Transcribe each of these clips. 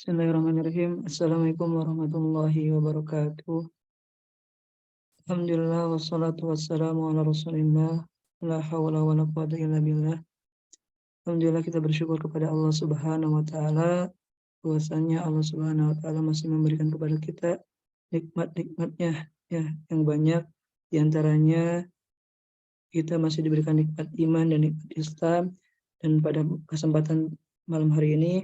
Bismillahirrahmanirrahim. Assalamualaikum warahmatullahi wabarakatuh. Alhamdulillah wassalatu wassalamu ala Rasulillah. La haula wala quwwata illa billah. Alhamdulillah kita bersyukur kepada Allah Subhanahu wa taala bahwasanya Allah Subhanahu wa taala masih memberikan kepada kita nikmat-nikmatnya ya yang banyak, di antaranya kita masih diberikan nikmat iman dan nikmat Islam, dan pada kesempatan malam hari ini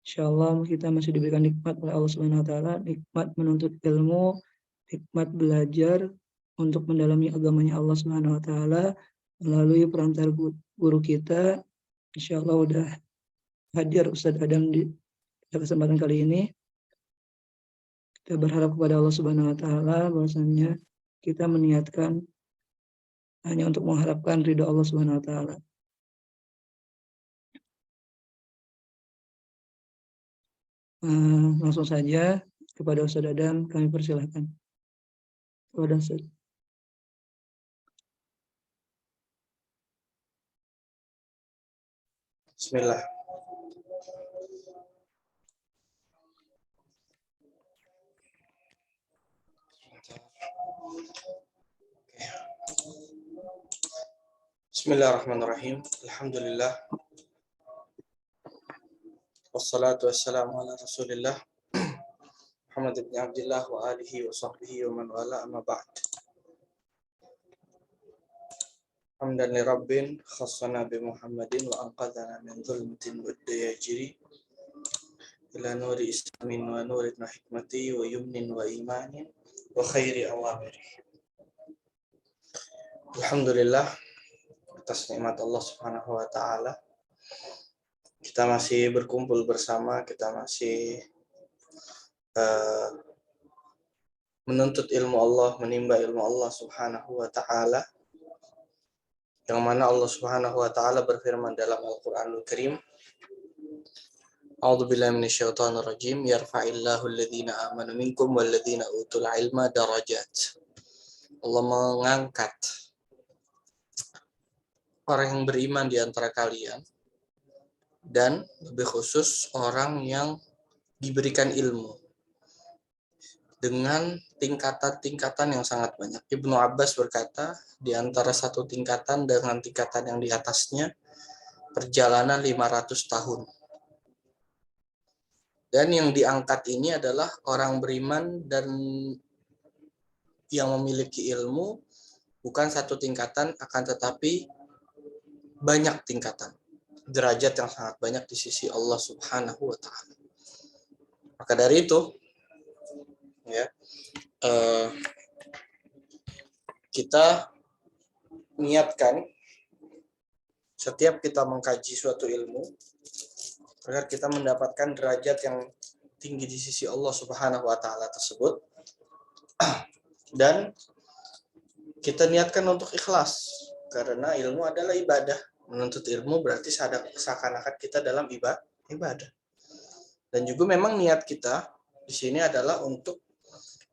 insyaallah kita masih diberikan nikmat oleh Allah Subhanahu wa taala, nikmat menuntut ilmu, nikmat belajar untuk mendalami agamanya Allah Subhanahu wa taala melalui perantara guru kita. Insyaallah udah hadir Ustadz Adam di kesempatan kali ini. Kita berharap kepada Allah Subhanahu wa taala bahwasanya kita meniatkan hanya untuk mengharapkan ridha Allah Subhanahu wa taala. Langsung saja kepada Ustadz Adam kami persilahkan. Kepada Ustadz. Bismillah. Bismillahirrahmanirrahim. Alhamdulillah. Wassalatu wassalamu ala Rasulillah Muhammad ibn Abdullah wa alihi wa sahbihi wa man wala, amma ba'd. Hamdan li Rabbin khassana bi Muhammadin wa anqadhana min dhulmatin wa dayajiri ila nuri islamin wa nurin wa hikmati wa yumnin wa imanin wa khairi awamiri. Alhamdulillah, atas nikmat Allah Subhanahu wa taala kita masih berkumpul bersama, kita masih menuntut ilmu Allah, menimba ilmu Allah Subhanahu wa taala, yang mana Allah Subhanahu wa taala berfirman dalam Al-Qur'anul Karim, A'udzubillahi minasyaitonir rajim, yarfa'illahu alladhina amanu minkum walladhina utul ilma darajat. Allah mengangkat orang yang beriman di antara kalian, dan lebih khusus orang yang diberikan ilmu dengan tingkatan-tingkatan yang sangat banyak. Ibnu Abbas berkata, di antara satu tingkatan dengan tingkatan yang di atasnya perjalanan 500 tahun. Dan yang diangkat ini adalah orang beriman dan yang memiliki ilmu, bukan satu tingkatan, akan tetapi banyak tingkatan, derajat yang sangat banyak di sisi Allah Subhanahu wa taala. Maka dari itu ya, kita niatkan setiap kita mengkaji suatu ilmu agar kita mendapatkan derajat yang tinggi di sisi Allah Subhanahu wa taala tersebut, dan kita niatkan untuk ikhlas, karena ilmu adalah ibadah. Menuntut ilmu berarti seakan-akan kita dalam ibadah. Dan juga memang niat kita di sini adalah untuk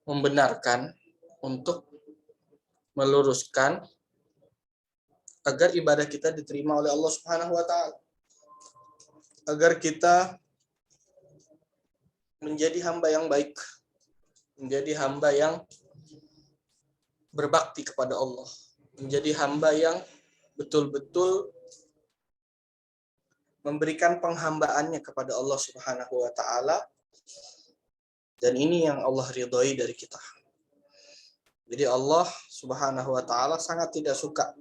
membenarkan, untuk meluruskan agar ibadah kita diterima oleh Allah Subhanahu wa taala. Agar kita menjadi hamba yang baik, menjadi hamba yang berbakti kepada Allah, menjadi hamba yang betul-betul memberikan penghambaannya kepada Allah Subhanahu wa taala, dan ini yang Allah ridhoi dari kita. Jadi Allah Subhanahu wa taala sangat tidak suka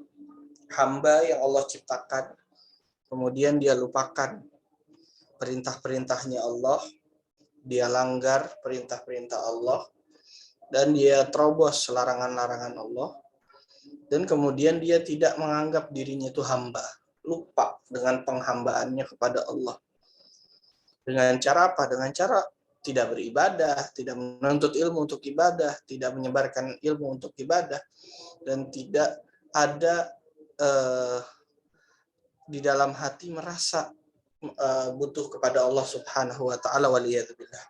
hamba yang Allah ciptakan kemudian dia lupakan perintah-perintahnya Allah, dia langgar perintah-perintah Allah, dan dia terobos larangan-larangan Allah, dan kemudian dia tidak menganggap dirinya itu hamba, lupa dengan penghambaannya kepada Allah. Dengan cara apa? Dengan cara tidak beribadah, tidak menuntut ilmu untuk ibadah, tidak menyebarkan ilmu untuk ibadah, dan tidak ada di dalam hati merasa butuh kepada Allah Subhanahu wa taala, waliyadzubillah.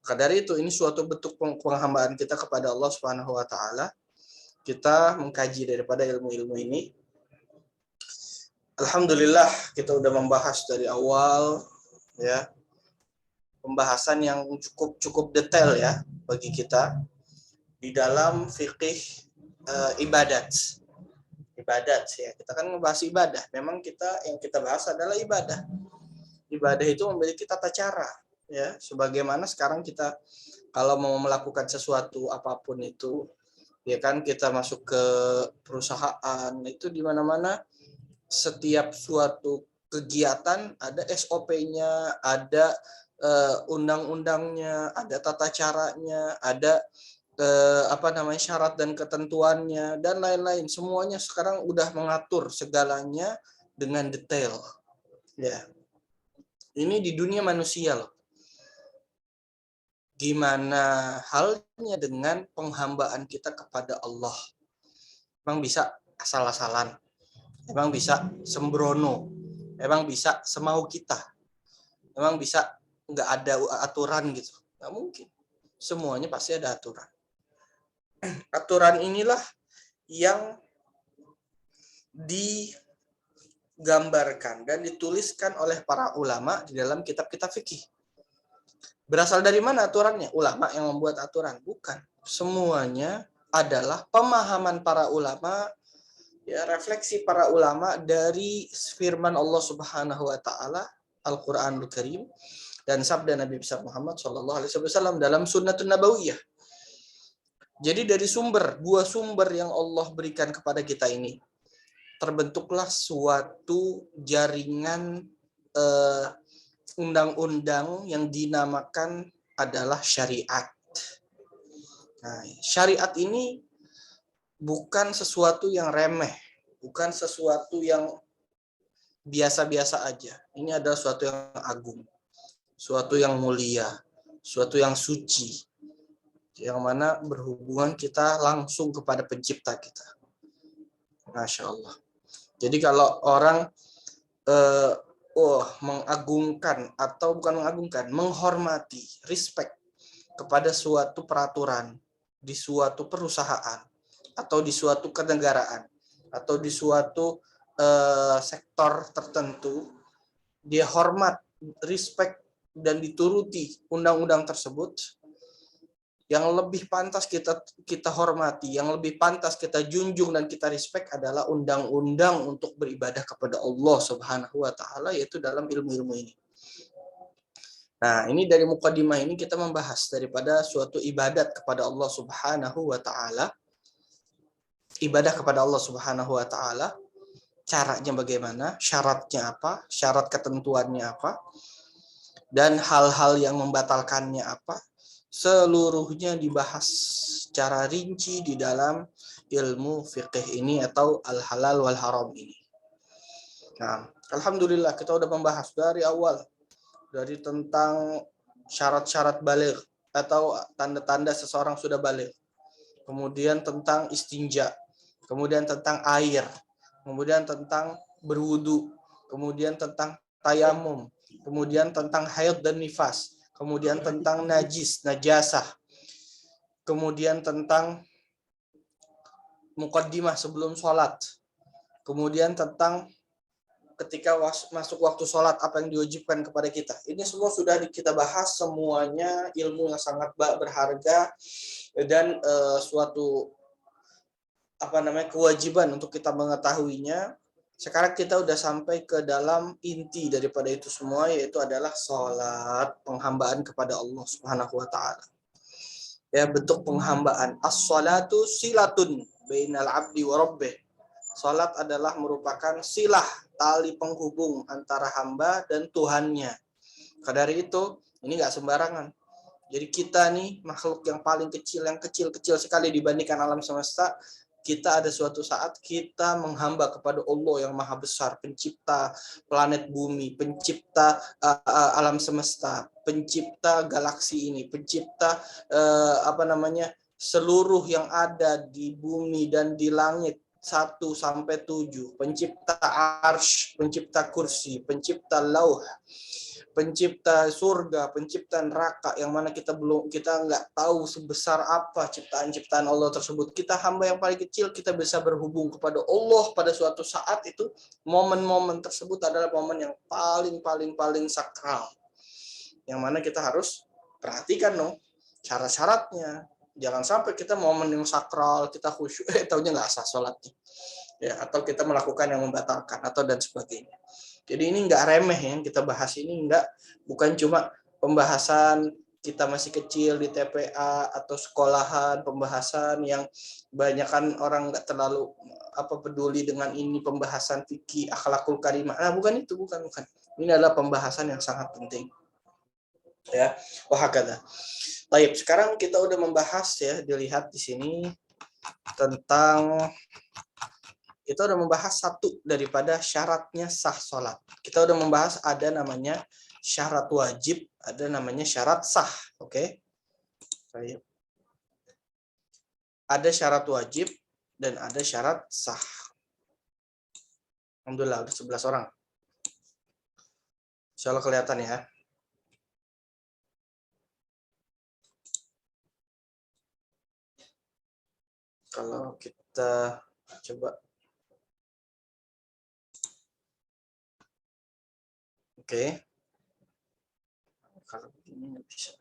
Maka dari itu, ini suatu bentuk penghambaan kita kepada Allah Subhanahu wa taala. Kita mengkaji daripada ilmu-ilmu ini. Alhamdulillah, kita udah membahas dari awal ya, pembahasan yang cukup detail ya bagi kita di dalam fikih ibadat ya. Kita kan ngebahas ibadah. Memang yang kita bahas adalah ibadah. Ibadah itu memiliki tata cara ya. Sebagaimana sekarang kita kalau mau melakukan sesuatu apapun itu, ya kan, kita masuk ke perusahaan itu di mana-mana setiap suatu kegiatan ada SOP-nya, ada undang-undangnya, ada tata caranya, ada syarat dan ketentuannya dan lain-lain. Semuanya sekarang udah mengatur segalanya dengan detail. Ya. Ini di dunia manusia loh. Gimana halnya dengan penghambaan kita kepada Allah? Emang bisa asal-asalan? Emang bisa sembrono? Emang bisa semau kita? Emang bisa nggak ada aturan gitu? Nggak mungkin. Semuanya pasti ada aturan. Aturan inilah yang digambarkan dan dituliskan oleh para ulama di dalam kitab-kitab fikih. Berasal dari mana aturannya? Ulama yang membuat aturan? Bukan. Semuanya adalah pemahaman para ulama, ya, refleksi para ulama dari firman Allah Subhanahu wa taala, Al-Qur'anul Karim, dan sabda Nabi besar Muhammad SAW dalam Sunnatun Nabawiyah. Jadi dari dua sumber yang Allah berikan kepada kita ini, terbentuklah suatu jaringan undang-undang yang dinamakan adalah syariat. Nah, syariat ini bukan sesuatu yang remeh, bukan sesuatu yang biasa-biasa aja. Ini adalah suatu yang agung, suatu yang mulia, suatu yang suci, yang mana berhubungan kita langsung kepada pencipta kita. Masya Allah. Jadi kalau orang mengagungkan atau bukan mengagungkan, menghormati, respect kepada suatu peraturan di suatu perusahaan atau di suatu kenegaraan atau di suatu sektor tertentu, dia hormat, respect dan dituruti undang-undang tersebut, yang lebih pantas kita hormati, yang lebih pantas kita junjung dan kita respect adalah undang-undang untuk beribadah kepada Allah Subhanahu wa taala, yaitu dalam ilmu-ilmu ini. Nah, ini dari mukadimah ini kita membahas daripada suatu ibadat kepada Allah Subhanahu wa taala. Ibadah kepada Allah Subhanahu wa taala, caranya bagaimana, syaratnya apa, syarat ketentuannya apa, dan hal-hal yang membatalkannya apa. Seluruhnya dibahas secara rinci di dalam ilmu fiqh ini atau al-halal wal haram ini. Nah, alhamdulillah kita udah membahas dari awal, dari tentang syarat-syarat baligh atau tanda-tanda seseorang sudah baligh. Kemudian tentang istinja, kemudian tentang air, kemudian tentang berwudu, kemudian tentang tayamum, kemudian tentang haid dan nifas, kemudian tentang najasah, kemudian tentang muqaddimah sebelum sholat, kemudian tentang ketika masuk waktu sholat apa yang diwajibkan kepada kita. Ini semua sudah kita bahas, semuanya ilmu yang sangat berharga dan suatu kewajiban untuk kita mengetahuinya. Sekarang kita udah sampai ke dalam inti daripada itu semua, yaitu adalah sholat, penghambaan kepada Allah Subhanahu wa taala. Ya, bentuk penghambaan. As-sholatu silatun bainal abdi wa rabbih. Salat adalah merupakan silah, tali penghubung antara hamba dan Tuhannya. Dari itu, ini nggak sembarangan. Jadi kita nih makhluk yang paling kecil, yang kecil-kecil sekali dibandingkan alam semesta. Kita ada suatu saat kita menghamba kepada Allah yang maha besar, pencipta planet bumi, pencipta alam semesta, pencipta galaksi ini, pencipta seluruh yang ada di bumi dan di langit 1 sampai 7, pencipta arsy, pencipta kursi, pencipta lauh, pencipta surga, pencipta neraka, yang mana kita nggak tahu sebesar apa ciptaan-ciptaan Allah tersebut. Kita hamba yang paling kecil, kita bisa berhubung kepada Allah pada suatu saat itu. Momen-momen tersebut adalah momen yang paling sakral. yang mana kita harus perhatikan dong syarat-syaratnya. Jangan sampai kita momen yang sakral, kita khusyuk, taunya nggak sah sholatnya. Ya, atau kita melakukan yang membatalkan, atau dan sebagainya. Jadi ini nggak remeh yang kita bahas ini, bukan cuma pembahasan kita masih kecil di TPA atau sekolahan, pembahasan yang banyakkan orang nggak terlalu peduli dengan ini, pembahasan fikih, akhlakul karimah. Nah, bukan itu, bukan. Ini adalah pembahasan yang sangat penting. Ya, wahakadha. Baik, sekarang kita udah membahas ya, dilihat di sini tentang kita udah membahas satu daripada syaratnya sah sholat. Kita udah membahas ada namanya syarat wajib, ada namanya syarat sah. Oke? Baik. Ada syarat wajib dan ada syarat sah. Alhamdulillah, udah 11 orang. Insya Allah kelihatan ya. Kalau kita coba. Oke. Kalau begini nggak bisa.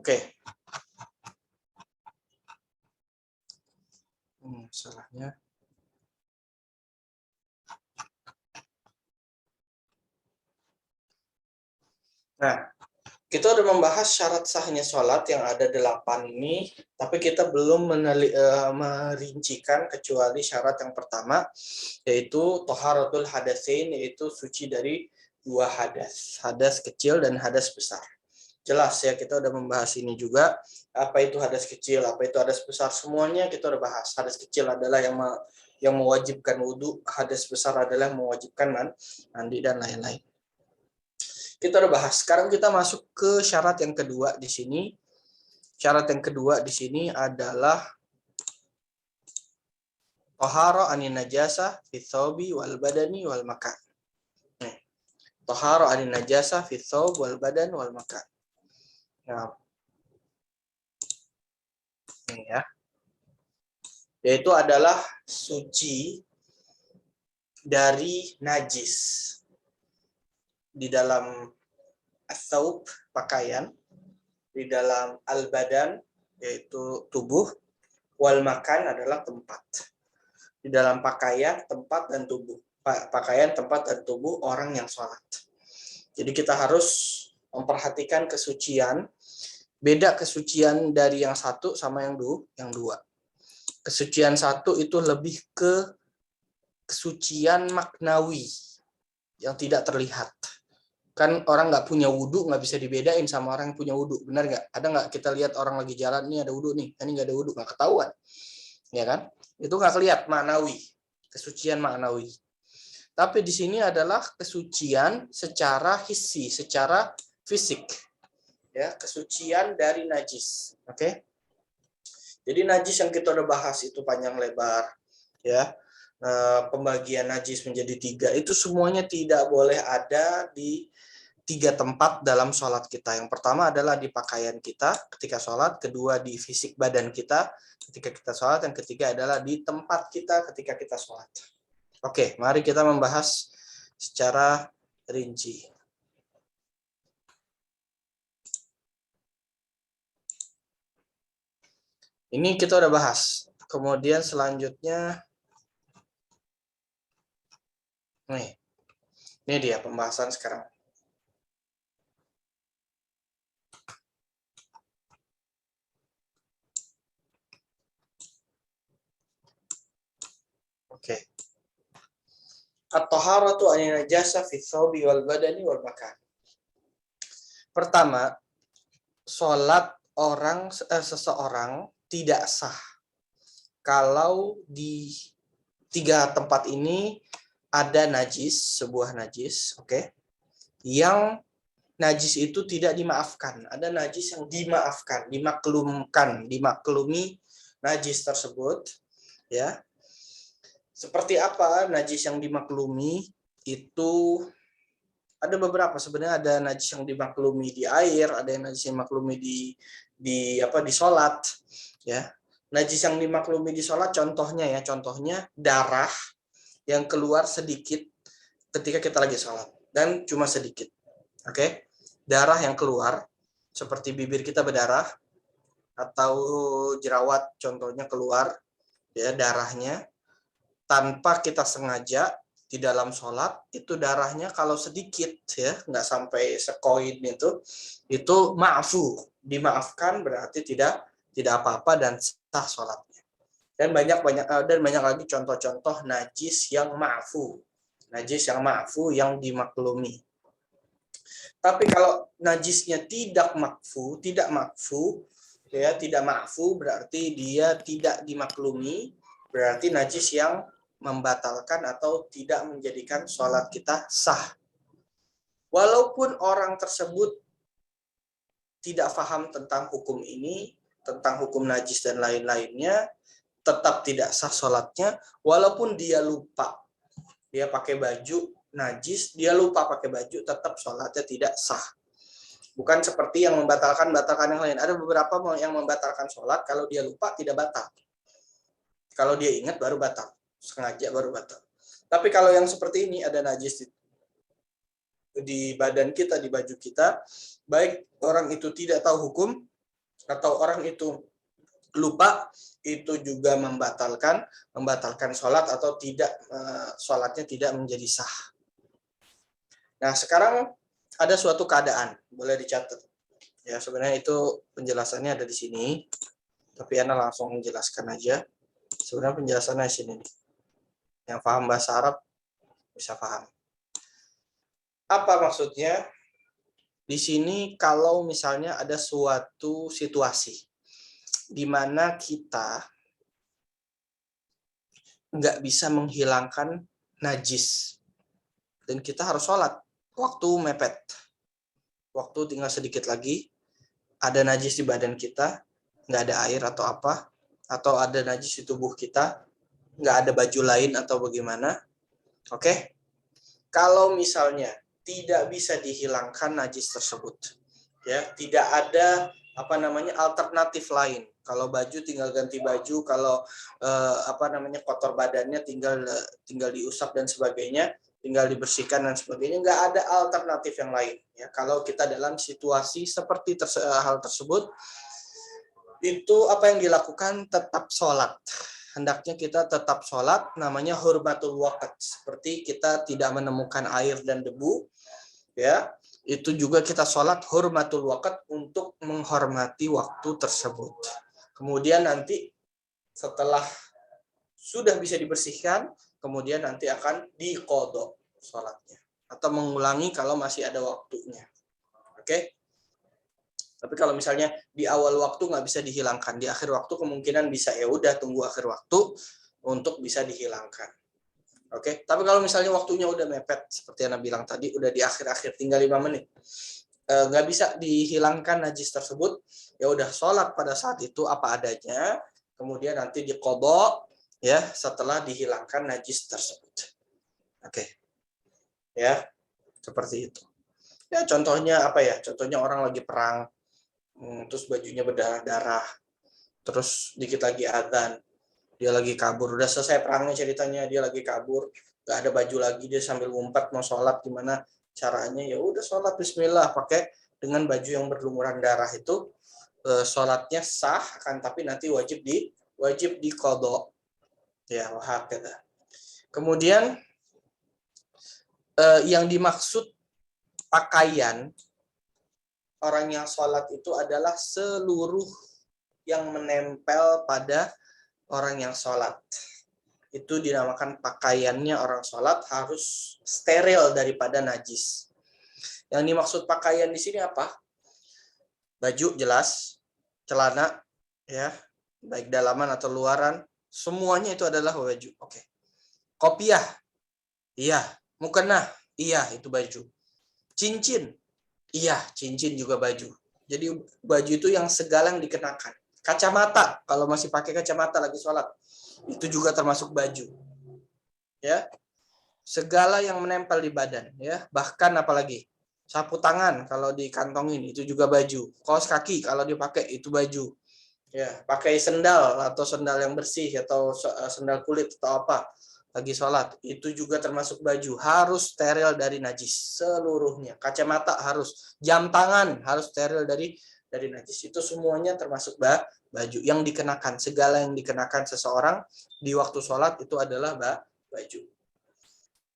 Oke. Salahnya. Nah, kita udah membahas syarat sahnya sholat yang ada 8 ini, tapi kita belum merincikan kecuali syarat yang pertama, yaitu toharatul hadatsain, yaitu suci dari 2 hadas, hadas kecil dan hadas besar. Jelas ya, kita udah membahas ini juga, apa itu hadas kecil, apa itu hadas besar, semuanya kita udah bahas. Hadas kecil adalah yang mewajibkan wudhu, hadas besar adalah mewajibkan mandi dan lain-lain. Kita udah bahas. Sekarang kita masuk ke syarat yang kedua di sini. Syarat yang kedua di sini adalah tahara anin najasa fi thawbi wal badani wal makan. Tahara anin najasa fi thawb wal badan wal makan. Nah, ini ya. Yaitu adalah suci dari najis di dalam as-saub, pakaian, di dalam al-badan, yaitu tubuh, wal makan adalah tempat. Di dalam pakaian, tempat, dan tubuh. Pakaian, tempat, dan tubuh orang yang sholat. Jadi kita harus memperhatikan kesucian. Beda kesucian dari yang satu sama yang dua. Kesucian satu itu lebih ke kesucian maknawi yang tidak terlihat. Kan orang nggak punya wudhu nggak bisa dibedain sama orang yang punya wudhu, benar nggak? Ada nggak kita lihat orang lagi jalan nih ada wudhu nih, ini nggak ada wudhu, nggak ketahuan, ya kan? Itu nggak kelihatan maknawi, kesucian maknawi. Tapi di sini adalah kesucian secara hissi, secara fisik, ya, kesucian dari najis, oke? Jadi najis yang kita udah bahas itu panjang lebar, ya. Pembagian najis menjadi 3 itu semuanya tidak boleh ada di 3 tempat dalam sholat kita. Yang pertama adalah di pakaian kita ketika sholat, kedua di fisik badan kita ketika kita sholat, yang ketiga adalah di tempat kita ketika kita sholat. Oke, mari kita membahas secara rinci. Ini kita udah bahas. Kemudian selanjutnya, ini dia pembahasan sekarang. Oke. At-taharatu anin najasa fi thawbi wal badani wal makan. Pertama, sholat seseorang tidak sah kalau di 3 tempat ini ada najis, sebuah najis, oke? Yang najis itu tidak dimaafkan. Ada najis yang dimaafkan, dimaklumi najis tersebut, ya. Seperti apa najis yang dimaklumi? Itu ada beberapa, sebenarnya ada najis yang dimaklumi di air, ada yang najis yang dimaklumi di sholat, ya. Najis yang dimaklumi di sholat contohnya darah yang keluar sedikit ketika kita lagi sholat dan cuma sedikit. Oke, darah yang keluar seperti bibir kita berdarah atau jerawat contohnya keluar ya darahnya tanpa kita sengaja di dalam sholat, itu darahnya kalau sedikit ya nggak sampai sekoin itu ma'fu, dimaafkan, berarti tidak apa-apa dan sah sholatnya. Dan banyak lagi contoh-contoh najis yang ma'fu, yang dimaklumi. Tapi kalau najisnya tidak makfu berarti dia tidak dimaklumi, berarti najis yang membatalkan atau tidak menjadikan sholat kita sah. Walaupun orang tersebut tidak paham tentang hukum ini, tentang hukum najis dan lain-lainnya, tetap tidak sah sholatnya, walaupun dia lupa. Dia pakai baju najis, dia lupa pakai baju, tetap sholatnya tidak sah. Bukan seperti yang membatalkan yang lain. Ada beberapa yang membatalkan sholat, kalau dia lupa tidak batal. Kalau dia ingat baru batal, sengaja baru batal. Tapi kalau yang seperti ini ada najis di badan kita, di baju kita, baik orang itu tidak tahu hukum atau orang itu lupa, itu juga membatalkan sholat atau tidak, sholatnya tidak menjadi sah. Nah, sekarang ada suatu keadaan, boleh dicatat. Ya, sebenarnya itu penjelasannya ada di sini, tapi Ana langsung menjelaskan aja. Sebenarnya penjelasannya di sini. Yang paham bahasa Arab bisa paham. Apa maksudnya? Di sini kalau misalnya ada suatu situasi di mana kita nggak bisa menghilangkan najis dan kita harus sholat, waktu mepet, waktu tinggal sedikit lagi, ada najis di badan kita, nggak ada air atau apa, atau ada najis di tubuh kita, nggak ada baju lain atau bagaimana. Oke? Kalau misalnya tidak bisa dihilangkan najis tersebut, ya, tidak ada alternatif lain. Kalau baju tinggal ganti baju, kalau kotor badannya tinggal diusap dan sebagainya, tinggal dibersihkan dan sebagainya, nggak ada alternatif yang lain. Ya, kalau kita dalam situasi seperti hal tersebut, itu apa yang dilakukan? Tetap sholat. Hendaknya kita tetap sholat, namanya hurmatul waqt. Seperti kita tidak menemukan air dan debu, ya, itu juga kita sholat hurmatul waqt untuk menghormati waktu tersebut. Kemudian nanti setelah sudah bisa dibersihkan, kemudian nanti akan diqodho sholatnya. Atau mengulangi kalau masih ada waktunya. Oke? Tapi kalau misalnya di awal waktu nggak bisa dihilangkan, di akhir waktu kemungkinan bisa, ya udah tunggu akhir waktu untuk bisa dihilangkan. Oke? Tapi kalau misalnya waktunya udah mepet, seperti yang Anda bilang tadi, udah di akhir-akhir tinggal 5 menit, nggak bisa dihilangkan najis tersebut, ya udah sholat pada saat itu apa adanya, kemudian nanti diqodho, ya, setelah dihilangkan najis tersebut. Oke. Ya, seperti itu. Ya, contohnya apa ya? Contohnya orang lagi perang, terus bajunya berdarah-darah, terus dikit lagi adzan, dia lagi kabur, udah selesai perangnya ceritanya, dia lagi kabur, nggak ada baju lagi, dia sambil ngumpet mau sholat, gimana caranya? Ya udah sholat bismillah, pakai dengan baju yang berlumuran darah itu, sholatnya sah, kan, tapi nanti wajib diqodho. Ya, wahakadha. Kemudian yang dimaksud pakaian orang yang sholat itu adalah seluruh yang menempel pada orang yang sholat. Itu dinamakan pakaiannya orang sholat harus steril daripada najis. Yang dimaksud pakaian di sini apa? Baju jelas, celana, ya, baik dalaman atau luaran, semuanya itu adalah baju. Oke. Kopiah, iya. Mukena, iya, itu baju. Cincin, iya, cincin juga baju. Jadi baju itu yang segala yang dikenakan. Kacamata, kalau masih pakai kacamata lagi sholat, itu juga termasuk baju. Ya, segala yang menempel di badan, ya. Bahkan apalagi sapu tangan kalau dikantongin itu juga baju. Kaos kaki kalau dipakai itu baju. Ya, pakai sendal atau sendal yang bersih atau sendal kulit atau apa, lagi sholat. Itu juga termasuk baju. Harus steril dari najis seluruhnya. Kacamata harus. Jam tangan harus steril dari najis. Itu semuanya termasuk baju yang dikenakan. Segala yang dikenakan seseorang di waktu sholat itu adalah baju.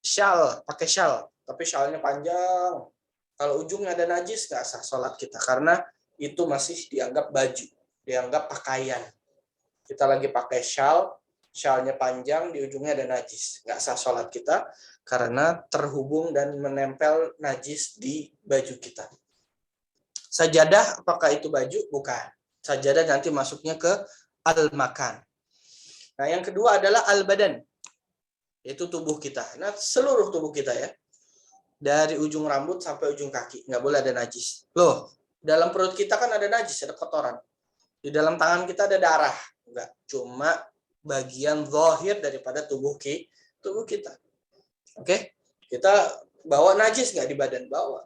Syal, pakai syal. Tapi syalnya panjang. Kalau ujungnya ada najis, nggak sah sholat kita. Karena itu masih dianggap baju. Dianggap pakaian. Kita lagi pakai syal, syalnya panjang, di ujungnya ada najis. Nggak sah sholat kita karena terhubung dan menempel najis di baju kita. Sajadah, apakah itu baju? Bukan. Sajadah nanti masuknya ke al-makan. Nah, yang kedua adalah al-badan. Yaitu tubuh kita. Nah, seluruh tubuh kita ya. Dari ujung rambut sampai ujung kaki. Nggak boleh ada najis. Loh, dalam perut kita kan ada najis, ada kotoran. Di dalam tangan kita ada darah. Enggak, cuma bagian zahir daripada tubuh kita. Oke? Kita bawa najis nggak di badan? Bawa.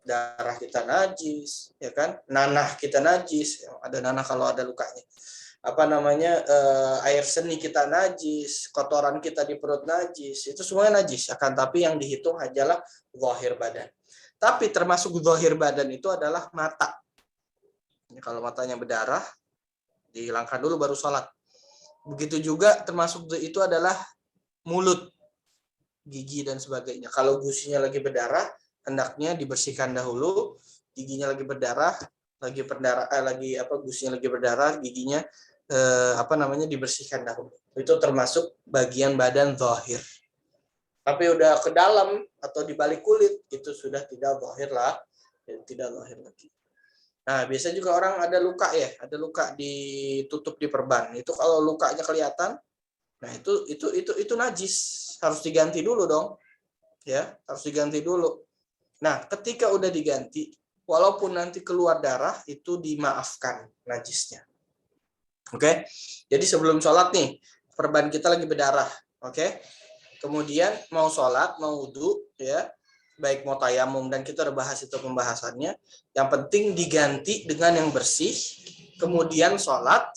Darah kita najis, ya kan? Nanah kita najis. Ada nanah kalau ada lukanya. Air seni kita najis, kotoran kita di perut najis. Itu semuanya najis. Akan tapi yang dihitung adalah zahir badan. Tapi termasuk zahir badan itu adalah mata. Ini kalau matanya berdarah, dihilangkan dulu baru sholat. Begitu juga termasuk itu adalah mulut, gigi dan sebagainya. Kalau gusinya lagi berdarah, hendaknya dibersihkan dahulu. Giginya lagi berdarah, gusinya lagi berdarah, giginya dibersihkan dahulu. Itu termasuk bagian badan zahir. Tapi udah ke dalam atau di balik kulit, itu sudah tidak zahir lah, tidak zahir lagi. Nah, biasa juga orang ada luka ya, ada luka ditutup di perban. Itu kalau lukanya kelihatan, nah itu najis, harus diganti dulu dong. Ya, harus diganti dulu. Nah, ketika udah diganti, walaupun nanti keluar darah, itu dimaafkan najisnya. Oke? Jadi sebelum sholat nih, perban kita lagi berdarah, oke? Kemudian mau sholat, mau wudu, ya, baik mau tayamum, dan kita udah bahas itu pembahasannya. Yang penting diganti dengan yang bersih, kemudian sholat.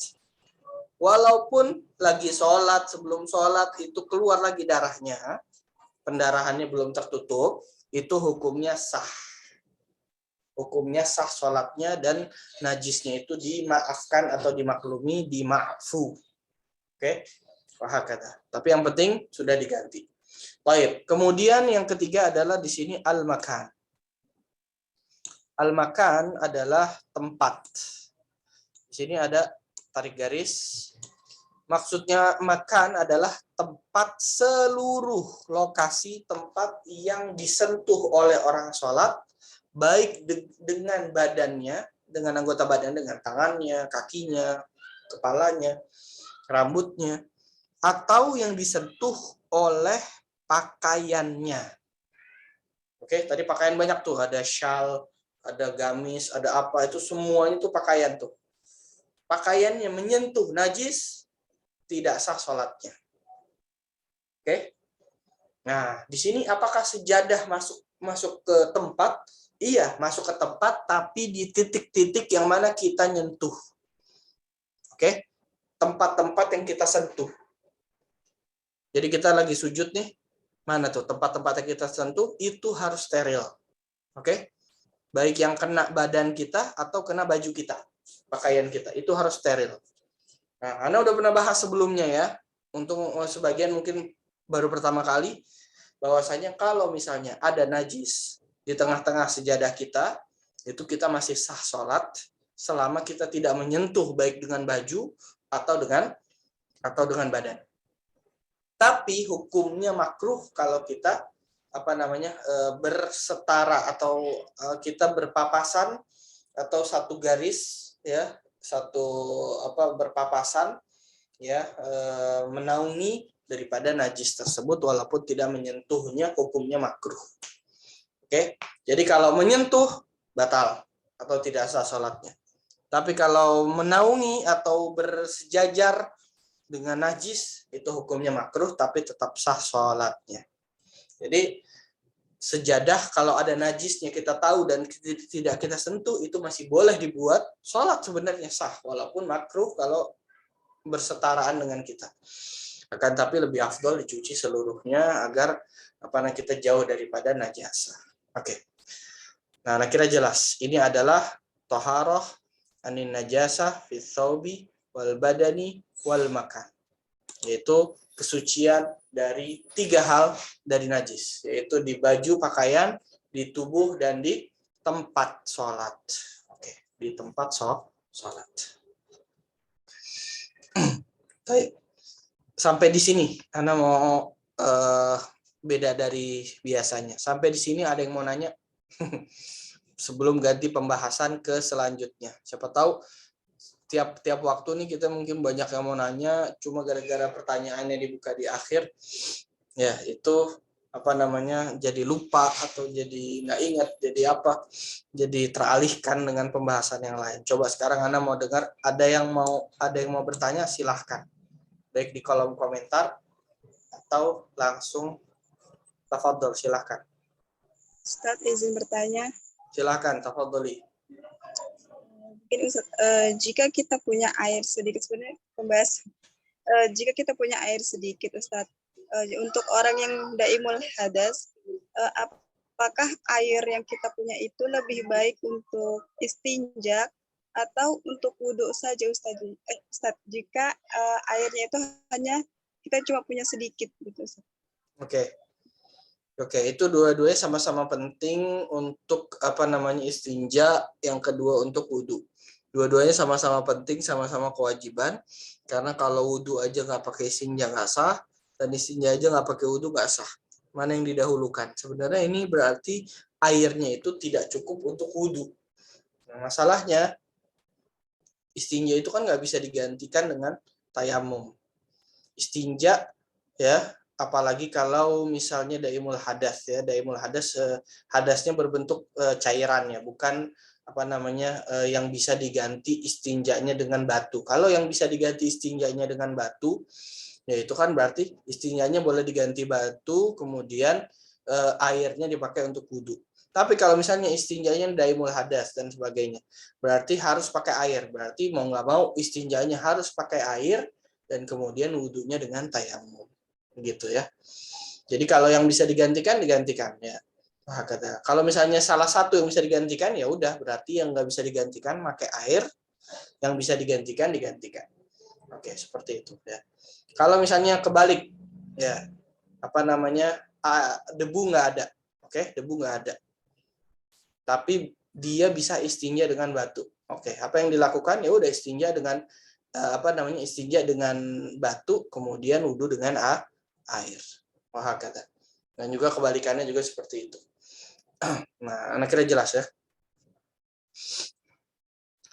Walaupun lagi sholat, sebelum sholat itu keluar lagi darahnya, pendarahannya belum tertutup, itu hukumnya sah. Hukumnya sah sholatnya dan najisnya itu dimaafkan atau dimaklumi, dima'fu. Oke? Wahakata. Tapi yang penting sudah diganti. Baik. Kemudian yang ketiga adalah di sini al-makan. Al-makan adalah tempat. Di sini ada tarik garis. Maksudnya makan adalah tempat, seluruh lokasi tempat yang disentuh oleh orang sholat, baik dengan badannya, dengan anggota badan, dengan tangannya, kakinya, kepalanya, rambutnya, atau yang disentuh oleh pakaiannya. Oke, tadi pakaian banyak tuh, ada syal, ada gamis, ada apa, itu semuanya tuh pakaian tuh. Pakaiannya menyentuh najis, tidak sah sholatnya. Oke. Nah, di sini apakah sejadah masuk ke tempat? Iya, masuk ke tempat, tapi di titik-titik yang mana kita nyentuh. Oke. Tempat-tempat yang kita sentuh. Jadi kita lagi sujud nih, mana tuh tempat-tempat yang kita sentuh, itu harus steril. Oke? Baik yang kena badan kita atau kena baju kita, pakaian kita, itu harus steril. Nah, Anda udah pernah bahas sebelumnya ya, untuk sebagian mungkin baru pertama kali, bahwasanya kalau misalnya ada najis di tengah-tengah sejadah kita, itu kita masih sah sholat, selama kita tidak menyentuh baik dengan baju atau dengan badan. Tapi hukumnya makruh kalau kita bersetara atau kita berpapasan atau satu garis ya, berpapasan ya, menaungi daripada najis tersebut walaupun tidak menyentuhnya, hukumnya makruh. Oke. Jadi kalau menyentuh batal atau tidak sah salatnya. Tapi kalau menaungi atau bersejajar dengan najis, itu hukumnya makruh, tapi tetap sah sholatnya. Jadi, sejadah kalau ada najisnya kita tahu dan tidak kita sentuh, itu masih boleh dibuat. Sholat sebenarnya sah, walaupun makruh kalau bersetaraan dengan kita. Akan tapi lebih afdol dicuci seluruhnya agar kita jauh daripada najasa. Oke. Nah, kira jelas. Ini adalah taharah anin najasah fi thawbi wal badani wal makan. Yaitu kesucian dari 3 hal dari najis, yaitu di baju pakaian, di tubuh, dan di tempat sholat. Oke, di tempat sholat. Baik. Sampai di sini, Anda mau beda dari biasanya. Sampai di sini ada yang mau nanya? Sebelum ganti pembahasan ke selanjutnya. Siapa tahu tiap waktu nih kita mungkin banyak yang mau nanya, cuma gara-gara pertanyaannya dibuka di akhir, ya itu jadi lupa atau jadi nggak ingat, jadi teralihkan dengan pembahasan yang lain. Coba sekarang Anda mau dengar, ada yang mau bertanya, silahkan, baik di kolom komentar atau langsung tafadhol, silahkan. Ustaz izin bertanya. Silahkan, tafadholi. Mungkin Ustaz, jika kita punya air sedikit, sebenarnya pembahas, jika kita punya air sedikit Ustaz, untuk orang yang daimul hadas, apakah air yang kita punya itu lebih baik untuk istinja atau untuk wudhu saja Ustaz? Ustaz, jika airnya itu hanya kita cuma punya sedikit gitu Ustaz. Oke, itu dua-duanya sama-sama penting untuk istinja, yang kedua untuk wudhu. Dua-duanya sama-sama penting, sama-sama kewajiban. Karena kalau wudhu aja nggak pakai istinja nggak sah, dan istinja aja nggak pakai wudhu nggak sah. Mana yang didahulukan? Sebenarnya ini berarti airnya itu tidak cukup untuk wudhu. Nah, masalahnya istinja itu kan nggak bisa digantikan dengan tayamum. Istinja ya, apalagi kalau misalnya daimul hadas ya, daimul hadas, hadasnya berbentuk cairan ya, bukan yang bisa diganti istinjanya dengan batu. Kalau yang bisa diganti istinjanya dengan batu, ya itu kan berarti istinjanya boleh diganti batu, kemudian airnya dipakai untuk wudhu. Tapi kalau misalnya istinjanya daimul hadas dan sebagainya, berarti harus pakai air. Berarti mau nggak mau istinjanya harus pakai air, dan kemudian wudhunya dengan tayamum. Gitu ya. Jadi kalau yang bisa digantikan ya. Kalau misalnya salah satu yang bisa digantikan, ya udah, berarti yang nggak bisa digantikan pakai air, yang bisa digantikan. Oke, seperti itu ya. Kalau misalnya kebalik ya, debu nggak ada. Oke, debu nggak ada. Tapi dia bisa istinja dengan batu. Oke, apa yang dilakukan? Ya udah, istinja dengan istinja dengan batu, kemudian wudhu dengan air. Wahakata. Dan juga kebalikannya juga seperti itu. Nah, anak kira jelas ya.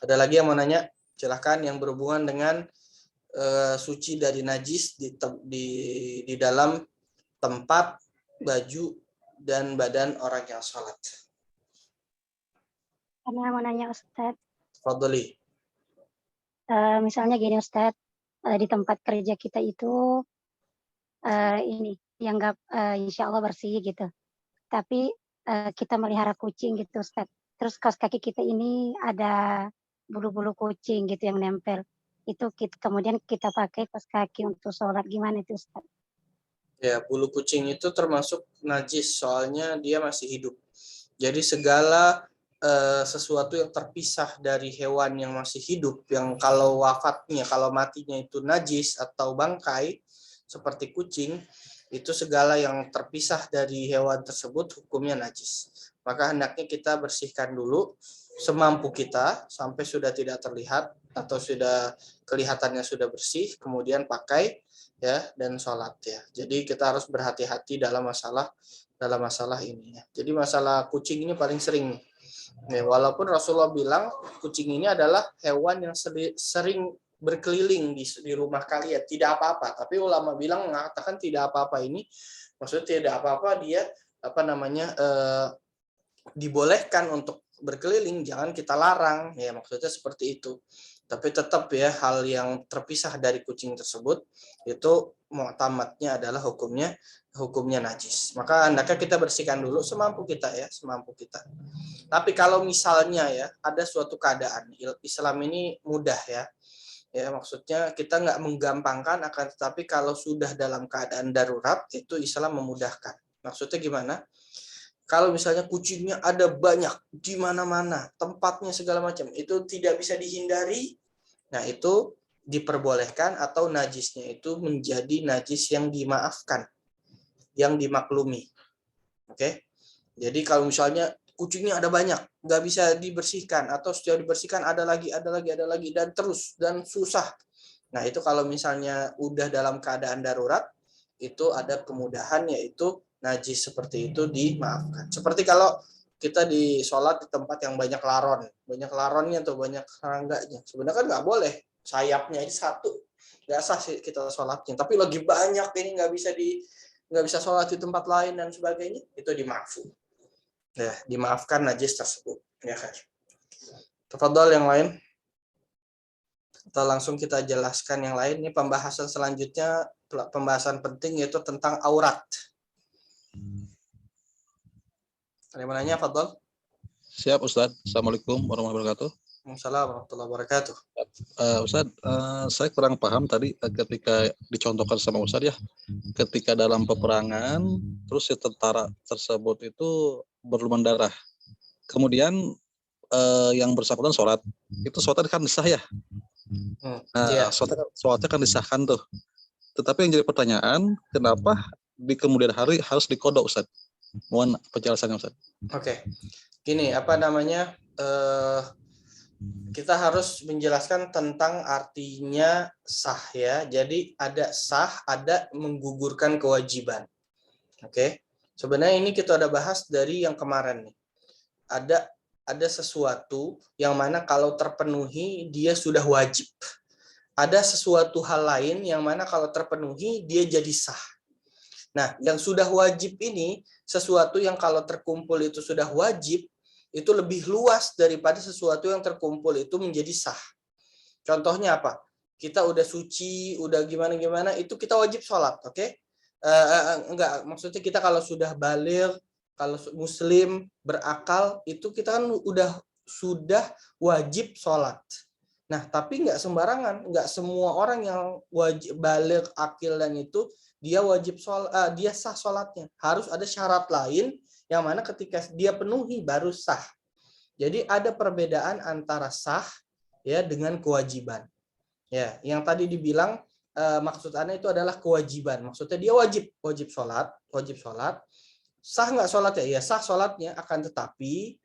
Ada lagi yang mau nanya? Silahkan, yang berhubungan dengan suci dari najis di dalam tempat, baju, dan badan orang yang sholat. Karena mau nanya Ustadz. Fadli. Misalnya gini Ustadz, di tempat kerja kita itu ini dianggap insya Allah bersih gitu. Tapi kita melihara kucing gitu Ustadz. Terus kaos kaki kita ini ada bulu-bulu kucing gitu yang nempel. Itu kemudian kita pakai kaos kaki untuk sholat, gimana itu Ustadz? Ya, bulu kucing itu termasuk najis, soalnya dia masih hidup. Jadi segala sesuatu yang terpisah dari hewan yang masih hidup, yang kalau matinya itu najis atau bangkai, seperti kucing, itu segala yang terpisah dari hewan tersebut hukumnya najis. Maka hendaknya kita bersihkan dulu semampu kita sampai sudah tidak terlihat atau sudah kelihatannya sudah bersih, kemudian pakai ya dan sholat ya. Jadi kita harus berhati-hati dalam masalah ini ya. Jadi masalah kucing ini paling sering nih. Ya, walaupun Rasulullah bilang kucing ini adalah hewan yang sering berkeliling di rumah kalian, tidak apa-apa. Tapi ulama bilang mengatakan tidak apa-apa ini, maksudnya tidak apa-apa dia dibolehkan untuk berkeliling, jangan kita larang ya, maksudnya seperti itu. Tapi tetap ya, hal yang terpisah dari kucing tersebut itu mu'tamadnya adalah hukumnya najis. Maka hendaknya kita bersihkan dulu semampu kita ya, semampu kita. Tapi kalau misalnya ya ada suatu keadaan, Islam ini mudah ya. Ya, maksudnya kita nggak menggampangkan, akan tetapi kalau sudah dalam keadaan darurat itu Islam memudahkan. Maksudnya gimana? Kalau misalnya kucingnya ada banyak di mana-mana, tempatnya segala macam, itu tidak bisa dihindari. Nah, itu diperbolehkan atau najisnya itu menjadi najis yang dimaafkan, yang dimaklumi. Oke? Jadi kalau misalnya kucingnya ada banyak, nggak bisa dibersihkan, atau sudah dibersihkan ada lagi, dan terus, dan susah. Nah, itu kalau misalnya udah dalam keadaan darurat, itu ada kemudahan, yaitu najis seperti itu dimaafkan. Seperti kalau kita di sholat di tempat yang banyak laronnya atau banyak serangganya. Sebenarnya kan nggak boleh, sayapnya ini satu, nggak sah sih kita sholatnya. Tapi lagi banyak ini nggak bisa sholat di tempat lain dan sebagainya, itu dimaafkan. Ya, dimaafkan najis tersebut. Ya kan. Tafadhol yang lain. Atau langsung kita jelaskan yang lain. Ini pembahasan selanjutnya, pembahasan penting, yaitu tentang aurat. Ada yang mau nanya, Fadhol? Siap, Ustadz. Assalamualaikum warahmatullahi wabarakatuh. Waalaikumsalam warahmatullahi wabarakatuh. Ustadz, saya kurang paham tadi ketika dicontohkan sama Ustadz ya, ketika dalam peperangan, terus si tentara tersebut itu berlumuran darah. Kemudian yang bersangkutan sholat, itu sholatnya kan disah ya? Iya. Sholatnya kan disahkan tuh. Tetapi yang jadi pertanyaan, kenapa di kemudian hari harus dikodok, Ustadz? Mohon penjelasannya, Ustadz. Oke. Gini, kita harus menjelaskan tentang artinya sah ya. Jadi ada sah, ada menggugurkan kewajiban. Oke. Sebenarnya ini kita udah bahas dari yang kemarin nih. Ada sesuatu yang mana kalau terpenuhi dia sudah wajib. Ada sesuatu hal lain yang mana kalau terpenuhi dia jadi sah. Nah, yang sudah wajib ini sesuatu yang kalau terkumpul itu sudah wajib, itu lebih luas daripada sesuatu yang terkumpul itu menjadi sah. Contohnya apa? Kita udah suci, udah gimana-gimana, itu kita wajib sholat, oke? Enggak, maksudnya kita kalau sudah baligh, kalau muslim, berakal, itu kita kan sudah wajib sholat. Nah, tapi nggak sembarangan, nggak semua orang yang wajib baligh, akil dan itu dia wajib sholat, dia sah sholatnya. Harus ada syarat lain yang mana ketika dia penuhi baru sah. Jadi ada perbedaan antara sah ya dengan kewajiban. Ya, yang tadi dibilang maksudnya itu adalah kewajiban. Maksudnya dia wajib sholat. Sah nggak sholatnya? Ya sah sholatnya, akan tetapi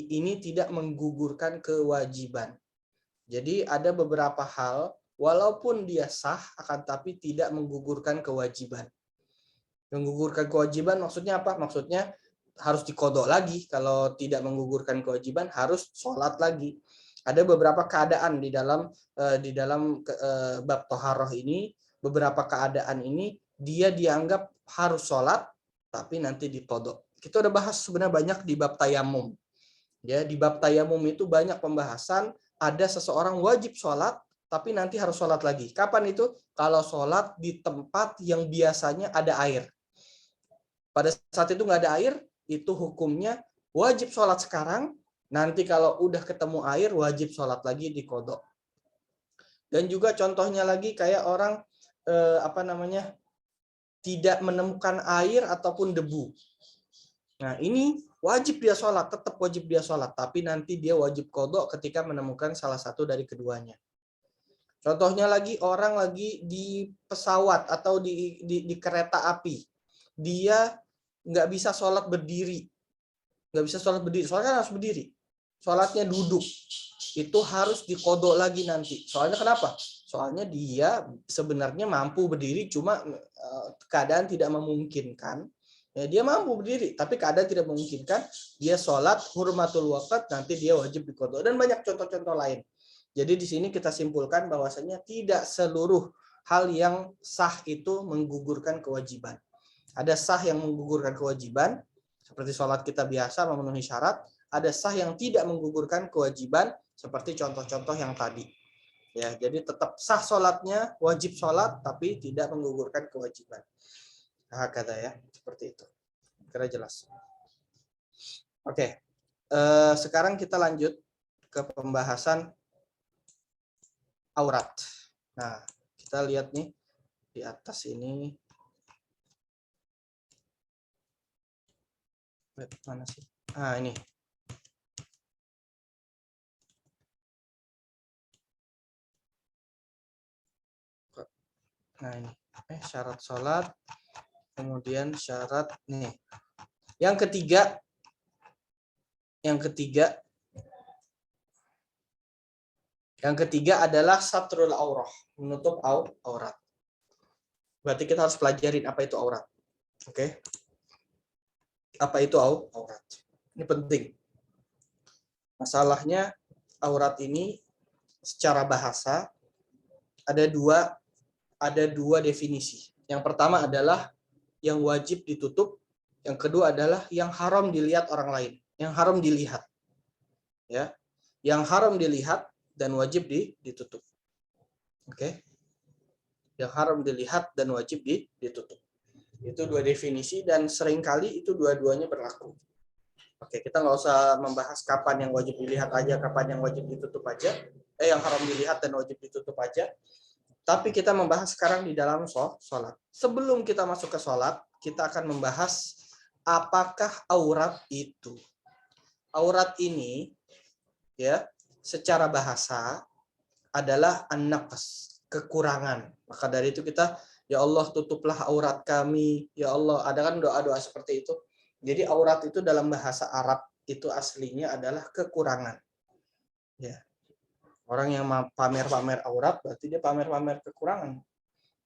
ini tidak menggugurkan kewajiban. Jadi ada beberapa hal, walaupun dia sah, akan tapi tidak menggugurkan kewajiban. Menggugurkan kewajiban maksudnya apa? Maksudnya harus dikodok lagi. Kalau tidak menggugurkan kewajiban, harus sholat lagi. Ada beberapa keadaan di dalam bab toharoh ini, beberapa keadaan ini dia dianggap harus sholat, tapi nanti dikodok. Kita udah bahas sebenarnya banyak di bab tayamum. Ya, di bab tayamum itu banyak pembahasan. Ada seseorang wajib sholat, tapi nanti harus sholat lagi. Kapan itu? Kalau sholat di tempat yang biasanya ada air. Pada saat itu nggak ada air, itu hukumnya wajib sholat sekarang. Nanti kalau udah ketemu air, wajib sholat lagi di kodok. Dan juga contohnya lagi kayak orang tidak menemukan air ataupun debu. Nah ini wajib dia sholat, tetap wajib dia sholat, tapi nanti dia wajib kodok ketika menemukan salah satu dari keduanya. Contohnya lagi orang lagi di pesawat atau di kereta api, dia nggak bisa sholat berdiri, soalnya harus berdiri, sholatnya duduk, itu harus dikodok lagi nanti. Soalnya kenapa? Soalnya dia sebenarnya mampu berdiri, cuma keadaan tidak memungkinkan. Ya, dia mampu berdiri, tapi keadaan tidak memungkinkan. Dia sholat hurmatul waqt, nanti dia wajib dikodok. Dan banyak contoh-contoh lain. Jadi di sini kita simpulkan bahwasanya tidak seluruh hal yang sah itu menggugurkan kewajiban. Ada sah yang menggugurkan kewajiban, seperti sholat kita biasa memenuhi syarat. Ada sah yang tidak menggugurkan kewajiban, seperti contoh-contoh yang tadi. Ya, jadi tetap sah sholatnya, wajib sholat, tapi tidak menggugurkan kewajiban. Nah, kata ya, seperti itu. Kira jelas. Oke, sekarang kita lanjut ke pembahasan aurat. Nah, kita lihat nih di atas ini. Mana sih? Ah, ini. Nah, ini. Syarat sholat. Kemudian syarat nih. Yang ketiga adalah satrul aurah, menutup aurat. Berarti kita harus pelajarin apa itu aurat. Oke. Apa itu aurat? Ini penting. Masalahnya aurat ini secara bahasa ada dua definisi. Yang pertama adalah yang wajib ditutup, yang kedua adalah yang haram dilihat orang lain, yang haram dilihat. Ya. Yang haram dilihat dan wajib ditutup. Oke. Yang haram dilihat dan wajib ditutup. Itu dua definisi dan seringkali itu dua-duanya berlaku. Oke, kita nggak usah membahas kapan yang wajib dilihat aja, kapan yang wajib ditutup aja. Yang haram dilihat dan wajib ditutup aja. Tapi kita membahas sekarang di dalam sholat. Sebelum kita masuk ke sholat, kita akan membahas apakah aurat itu. Aurat ini, ya, secara bahasa adalah an-naqs, kekurangan. Maka dari itu kita, ya Allah tutuplah aurat kami, ya Allah. Ada kan doa-doa seperti itu. Jadi aurat itu dalam bahasa Arab itu aslinya adalah kekurangan. Ya. Orang yang pamer-pamer aurat berarti dia pamer-pamer kekurangan.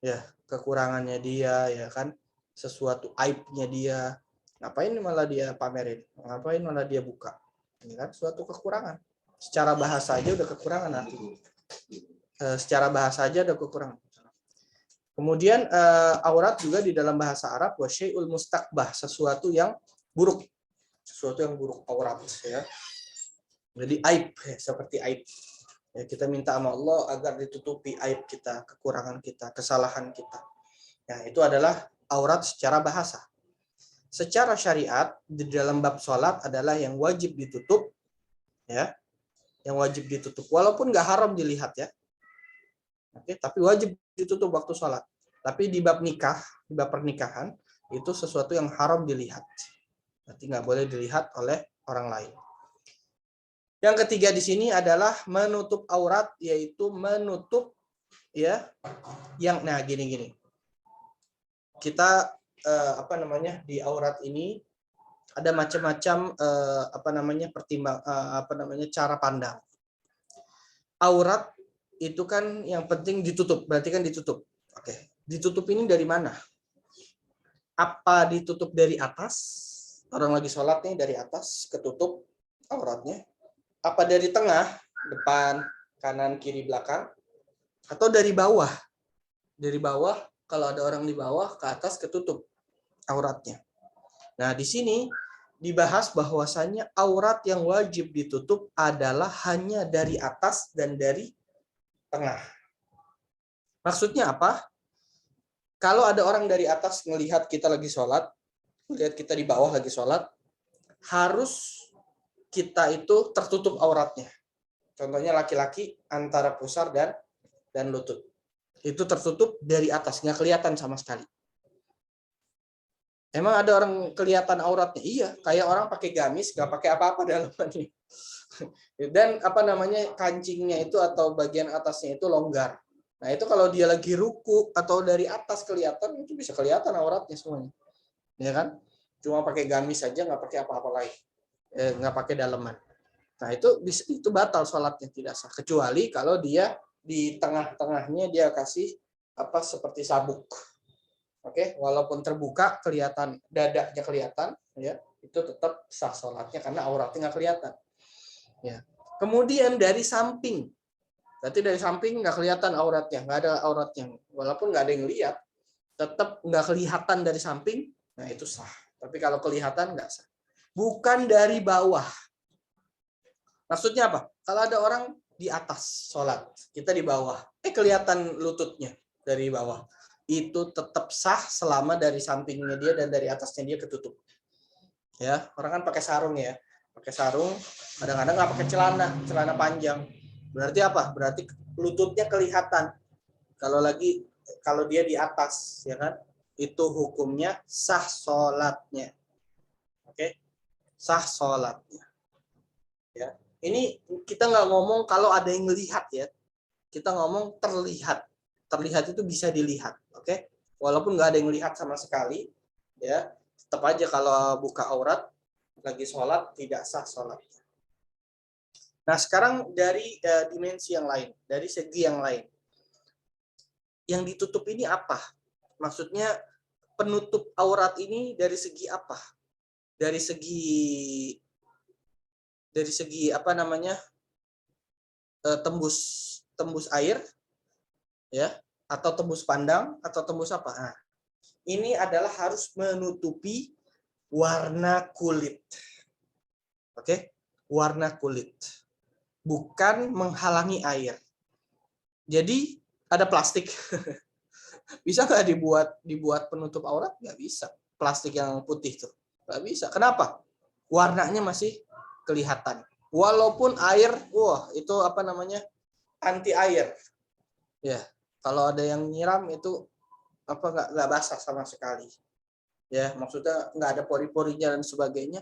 Ya, kekurangannya dia, ya kan, sesuatu aibnya dia. Ngapain malah dia pamerin? Ngapain malah dia buka? Ini kan suatu kekurangan. Secara bahasa aja udah kekurangan artinya. Secara bahasa aja udah kekurangan. Kemudian aurat juga di dalam bahasa Arab wasyai'ul mustaqbah, sesuatu yang buruk. Sesuatu yang buruk aurat, ya. Jadi aib, ya, seperti aib. Ya, kita minta sama Allah agar ditutupi aib kita, kekurangan kita, kesalahan kita. Ya, itu adalah aurat secara bahasa. Secara syariat di dalam bab sholat adalah yang wajib ditutup, ya, yang wajib ditutup. Walaupun nggak haram dilihat, ya. Oke, tapi wajib ditutup waktu sholat. Tapi di bab nikah, di bab pernikahan itu sesuatu yang haram dilihat. Berarti nggak boleh dilihat oleh orang lain. Yang ketiga di sini adalah menutup aurat, yaitu menutup, ya, yang gini. Kita di aurat ini ada macam-macam cara pandang. Aurat itu kan yang penting ditutup, berarti kan ditutup. Oke, ditutup ini dari mana? Apa ditutup dari atas? Orang lagi sholat nih dari atas ketutup auratnya. Apa dari tengah, depan, kanan, kiri, belakang? Atau dari bawah? Dari bawah, kalau ada orang di bawah, ke atas ketutup auratnya. Nah, di sini dibahas bahwasannya aurat yang wajib ditutup adalah hanya dari atas dan dari tengah. Maksudnya apa? Kalau ada orang dari atas melihat kita lagi sholat, melihat kita di bawah lagi sholat, harus kita itu tertutup auratnya. Contohnya laki-laki antara pusar dan lutut. Itu tertutup dari atas, nggak kelihatan sama sekali. Emang ada orang kelihatan auratnya? Iya, kayak orang pakai gamis, nggak pakai apa-apa dalamannya. Dan kancingnya itu atau bagian atasnya itu longgar. Nah, itu kalau dia lagi ruku atau dari atas kelihatan, itu bisa kelihatan auratnya semuanya. Ya kan? Cuma pakai gamis saja, nggak pakai apa-apa lain. Nggak pakai daleman. Nah, itu batal sholatnya, tidak sah. Kecuali kalau dia di tengah-tengahnya dia kasih seperti sabuk. Oke, walaupun terbuka kelihatan, dadanya kelihatan, ya, itu tetap sah sholatnya karena auratnya nggak kelihatan. Ya. Kemudian dari samping, berarti dari samping nggak kelihatan auratnya, nggak ada auratnya, walaupun nggak ada yang lihat, tetap nggak kelihatan dari samping, nah itu sah. Tapi kalau kelihatan nggak sah. Bukan dari bawah. Maksudnya apa? Kalau ada orang di atas sholat, kita di bawah, kelihatan lututnya dari bawah. Itu tetap sah selama dari sampingnya dia dan dari atasnya dia ketutup. Ya, orang kan pakai sarung ya. Pakai sarung, kadang-kadang nggak pakai celana panjang. Berarti apa? Berarti lututnya kelihatan. Kalau dia di atas, ya kan? Itu hukumnya sah sholatnya. Oke? Sah sholatnya. Ya. Ini kita nggak ngomong kalau ada yang melihat ya. Kita ngomong terlihat. Terlihat itu bisa dilihat. Oke? Walaupun nggak ada yang melihat sama sekali, ya tetap aja kalau buka aurat lagi sholat tidak sah sholatnya. Nah sekarang dari dimensi yang lain, dari segi yang lain. Yang ditutup ini apa? Maksudnya penutup aurat ini dari segi apa? Dari segi apa namanya? Tembus air, ya, atau tembus pandang, atau tembus apa? Nah, ini adalah harus menutupi warna kulit. Oke? Warna kulit. Bukan menghalangi air. Jadi ada plastik. Bisa nggak dibuat penutup aurat? Nggak bisa. Plastik yang putih tuh. Nggak bisa. Kenapa? Warnanya masih kelihatan. Walaupun air, wah itu apa namanya? Anti air. Ya, kalau ada yang nyiram itu apa nggak basah sama sekali. Ya, maksudnya nggak ada pori-porinya dan sebagainya.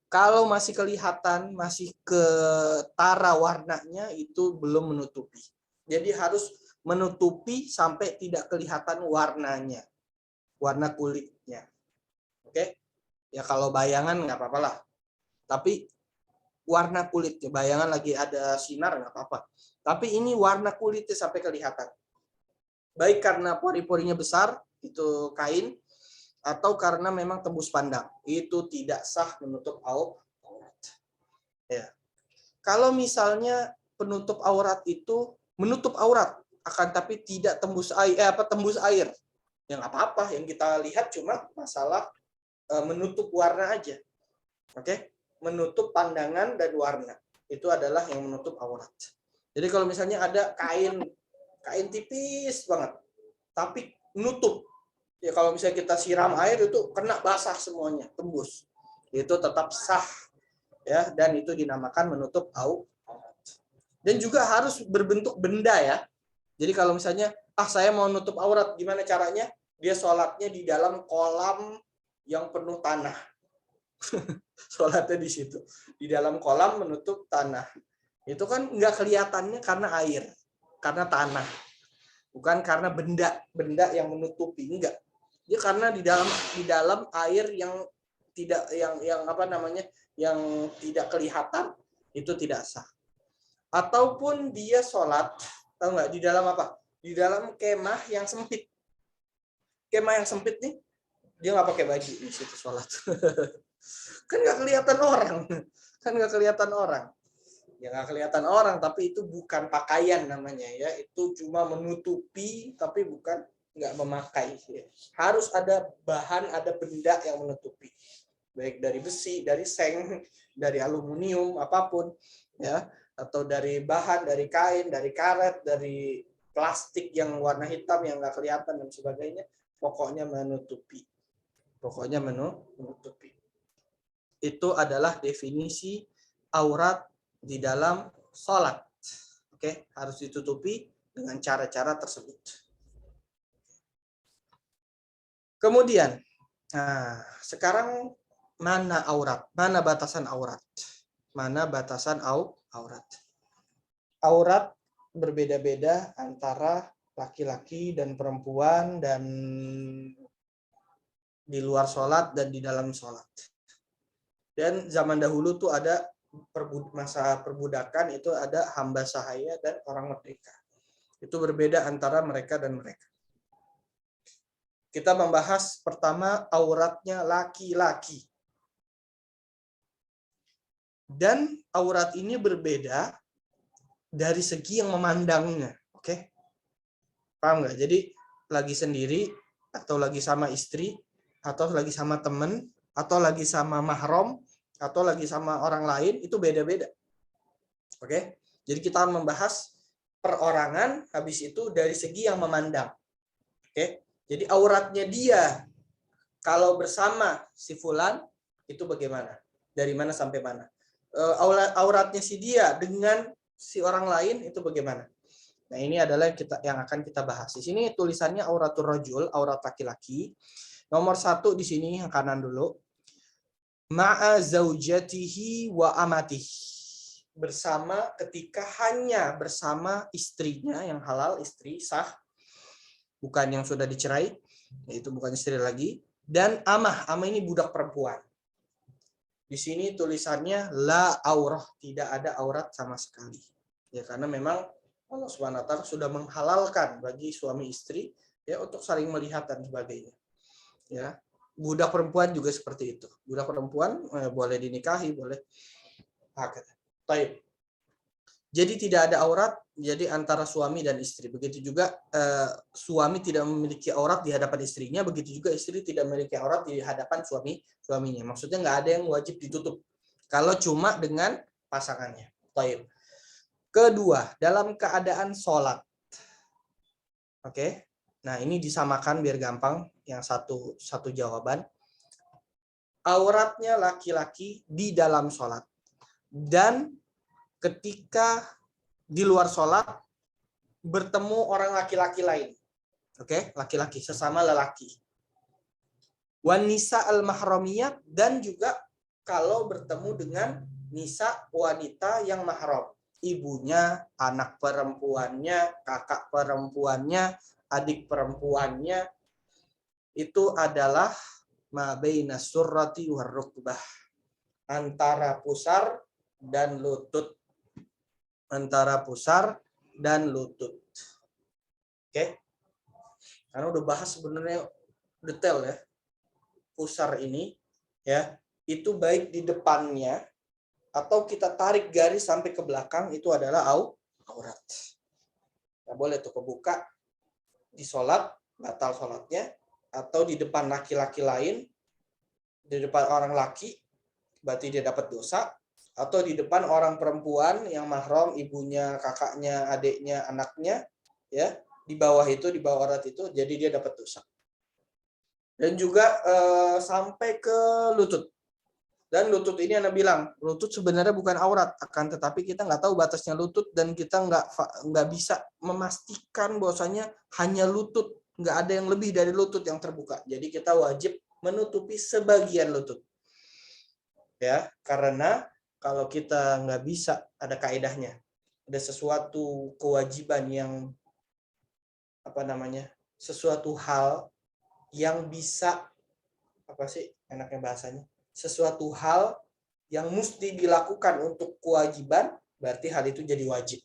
Kalau masih kelihatan, masih ketara warnanya, itu belum menutupi. Jadi harus menutupi sampai tidak kelihatan warnanya, warna kulitnya. Oke? Ya kalau bayangan nggak apa-apa lah. Tapi warna kulitnya, bayangan lagi ada sinar nggak apa-apa. Tapi ini warna kulitnya sampai kelihatan. Baik karena pori-porinya besar, itu kain, atau karena memang tembus pandang, itu tidak sah menutup aurat. Ya. Kalau misalnya penutup aurat itu menutup aurat, akan tapi tidak tembus air, ya nggak apa-apa. Yang kita lihat cuma masalah menutup warna aja. Oke, menutup pandangan dan warna itu adalah yang menutup aurat. Jadi kalau misalnya ada kain tipis banget, tapi nutup. Ya kalau misalnya kita siram air itu kena basah semuanya, tembus. Itu tetap sah. Ya, dan itu dinamakan menutup aurat. Dan juga harus berbentuk benda ya. Jadi kalau misalnya, saya mau nutup aurat, gimana caranya? Dia sholatnya di dalam kolam yang penuh tanah. Sholatnya di situ. Di dalam kolam menutup tanah. Itu kan nggak kelihatannya karena air, karena tanah. Bukan karena benda yang menutupi, enggak. Dia karena di dalam air yang tidak yang tidak kelihatan, itu tidak sah. Ataupun dia sholat, tahu nggak di dalam apa? Di dalam kemah yang sempit. Kemah yang sempit nih, dia nggak pakai baju di situ sholat. Kan nggak kelihatan orang. Ya nggak kelihatan orang, tapi itu bukan pakaian namanya ya. Itu cuma menutupi, tapi bukan nggak memakai. Harus ada bahan, ada benda yang menutupi, baik dari besi, dari seng, dari aluminium, apapun ya, atau dari bahan, dari kain, dari karet, dari plastik yang warna hitam yang nggak kelihatan dan sebagainya. Pokoknya menutupi. Itu adalah definisi aurat di dalam sholat. Oke, harus ditutupi dengan cara-cara tersebut. Kemudian, sekarang mana aurat? Mana batasan aurat? Aurat berbeda-beda antara laki-laki dan perempuan, dan di luar sholat dan di dalam sholat. Dan zaman dahulu tuh ada masa perbudakan, itu ada hamba sahaya dan orang merdeka. Itu berbeda antara mereka dan mereka. Kita membahas pertama auratnya laki-laki. Dan aurat ini berbeda dari segi yang memandangnya. Oke? Paham nggak? Jadi lagi sendiri, atau lagi sama istri, atau lagi sama temen, atau lagi sama mahram, atau lagi sama orang lain, itu beda-beda. Oke? Jadi kita akan membahas perorangan, habis itu dari segi yang memandang. Oke? Jadi auratnya dia kalau bersama si fulan itu bagaimana? Dari mana sampai mana? Auratnya si dia dengan si orang lain itu bagaimana? Nah, ini adalah yang akan kita bahas. Di sini tulisannya auratul rajul, aurat laki-laki. Nomor 1 di sini yang kanan dulu. Ma'a zaujatihi wa amatihi. Hanya bersama istrinya yang halal, istri sah, bukan yang sudah dicerai, itu bukan istri lagi, dan amah ini budak perempuan. Di sini tulisannya la aurah, tidak ada aurat sama sekali. Ya, karena memang Allah Subhanahu wa taala sudah menghalalkan bagi suami istri ya untuk saling melihat dan sebagainya. Ya. Budak perempuan juga seperti itu. Budak perempuan boleh dinikahi, boleh. Baik. Jadi tidak ada aurat jadi antara suami dan istri. Begitu juga suami tidak memiliki aurat di hadapan istrinya, begitu juga istri tidak memiliki aurat di hadapan suaminya. Maksudnya nggak ada yang wajib ditutup kalau cuma dengan pasangannya. Baik. Kedua, dalam keadaan sholat. Oke. Nah, ini disamakan biar gampang. Yang satu jawaban. Auratnya laki-laki di dalam sholat. Dan ketika di luar sholat bertemu orang laki-laki lain. Oke, laki-laki sesama lelaki. Wanisa al-mahramiyat, dan juga kalau bertemu dengan nisa wanita yang mahram. Ibunya, anak perempuannya, kakak perempuannya, adik perempuannya, itu adalah ma baina surrati war rukbah. Antara pusar dan lutut. Antara pusar dan lutut. Oke. Karena udah bahas sebenarnya detail ya. Pusar ini ya, itu baik di depannya atau kita tarik garis sampai ke belakang, itu adalah aurat. Nah, boleh tuh kebuka di sholat, batal sholatnya, atau di depan laki-laki lain, di depan orang laki, berarti dia dapat dosa, atau di depan orang perempuan yang mahram, ibunya, kakaknya, adiknya, anaknya, ya, di bawah aurat itu, jadi dia dapat dosa. Dan juga sampai ke lutut. Dan lutut ini Anda bilang, lutut sebenarnya bukan aurat, akan tetapi kita nggak tahu batasnya lutut dan kita nggak bisa memastikan bahwasanya hanya lutut, nggak ada yang lebih dari lutut yang terbuka. Jadi kita wajib menutupi sebagian lutut, ya, karena kalau kita nggak bisa, ada kaidahnya, ada sesuatu kewajiban yang sesuatu hal yang bisa enaknya bahasanya, sesuatu hal yang mesti dilakukan untuk kewajiban, berarti hal itu jadi wajib.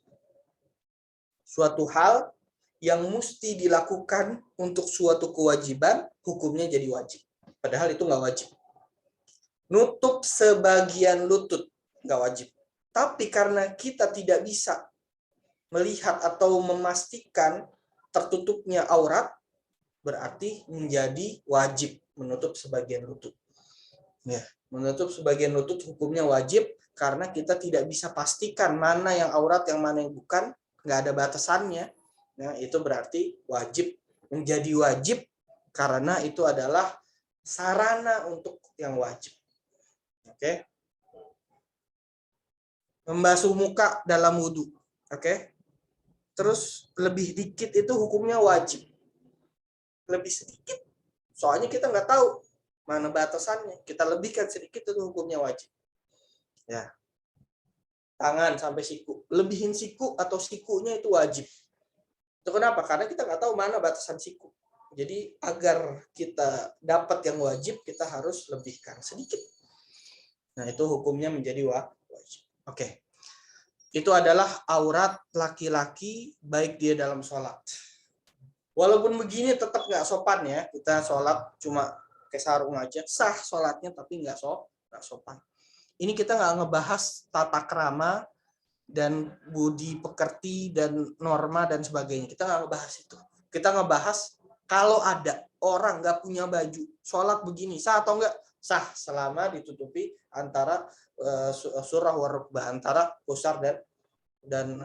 Suatu hal yang mesti dilakukan untuk suatu kewajiban, hukumnya jadi wajib. Padahal itu nggak wajib. Nutup sebagian lutut nggak wajib. Tapi karena kita tidak bisa melihat atau memastikan tertutupnya aurat, berarti menjadi wajib menutup sebagian lutut. Ya, menutup sebagian lutut hukumnya wajib karena kita tidak bisa pastikan mana yang aurat, yang mana yang bukan, nggak ada batasannya. Nah, itu berarti wajib, menjadi wajib karena itu adalah sarana untuk yang wajib. Oke. Membasuh muka dalam wudhu. Oke. Terus lebih dikit itu hukumnya wajib. Lebih sedikit, soalnya kita nggak tahu mana batasannya. Kita lebihkan sedikit itu hukumnya wajib. Ya. Tangan sampai siku. Lebihin siku atau sikunya itu wajib. Itu kenapa? Karena kita nggak tahu mana batasan siku. Jadi agar kita dapat yang wajib, kita harus lebihkan sedikit. Nah, itu hukumnya menjadi wajib. Oke. Itu adalah aurat laki-laki baik dia dalam sholat. Walaupun begini tetap nggak sopan ya. Kita sholat cuma pakai sarung aja. Sah sholatnya tapi nggak sopan. Ini kita nggak ngebahas tata krama dan budi pekerti dan norma dan sebagainya. Kita nggak ngebahas itu. Kita ngebahas kalau ada orang nggak punya baju, sholat begini, sah atau enggak? Sah selama ditutupi antara surah warukbah, antara pusar dan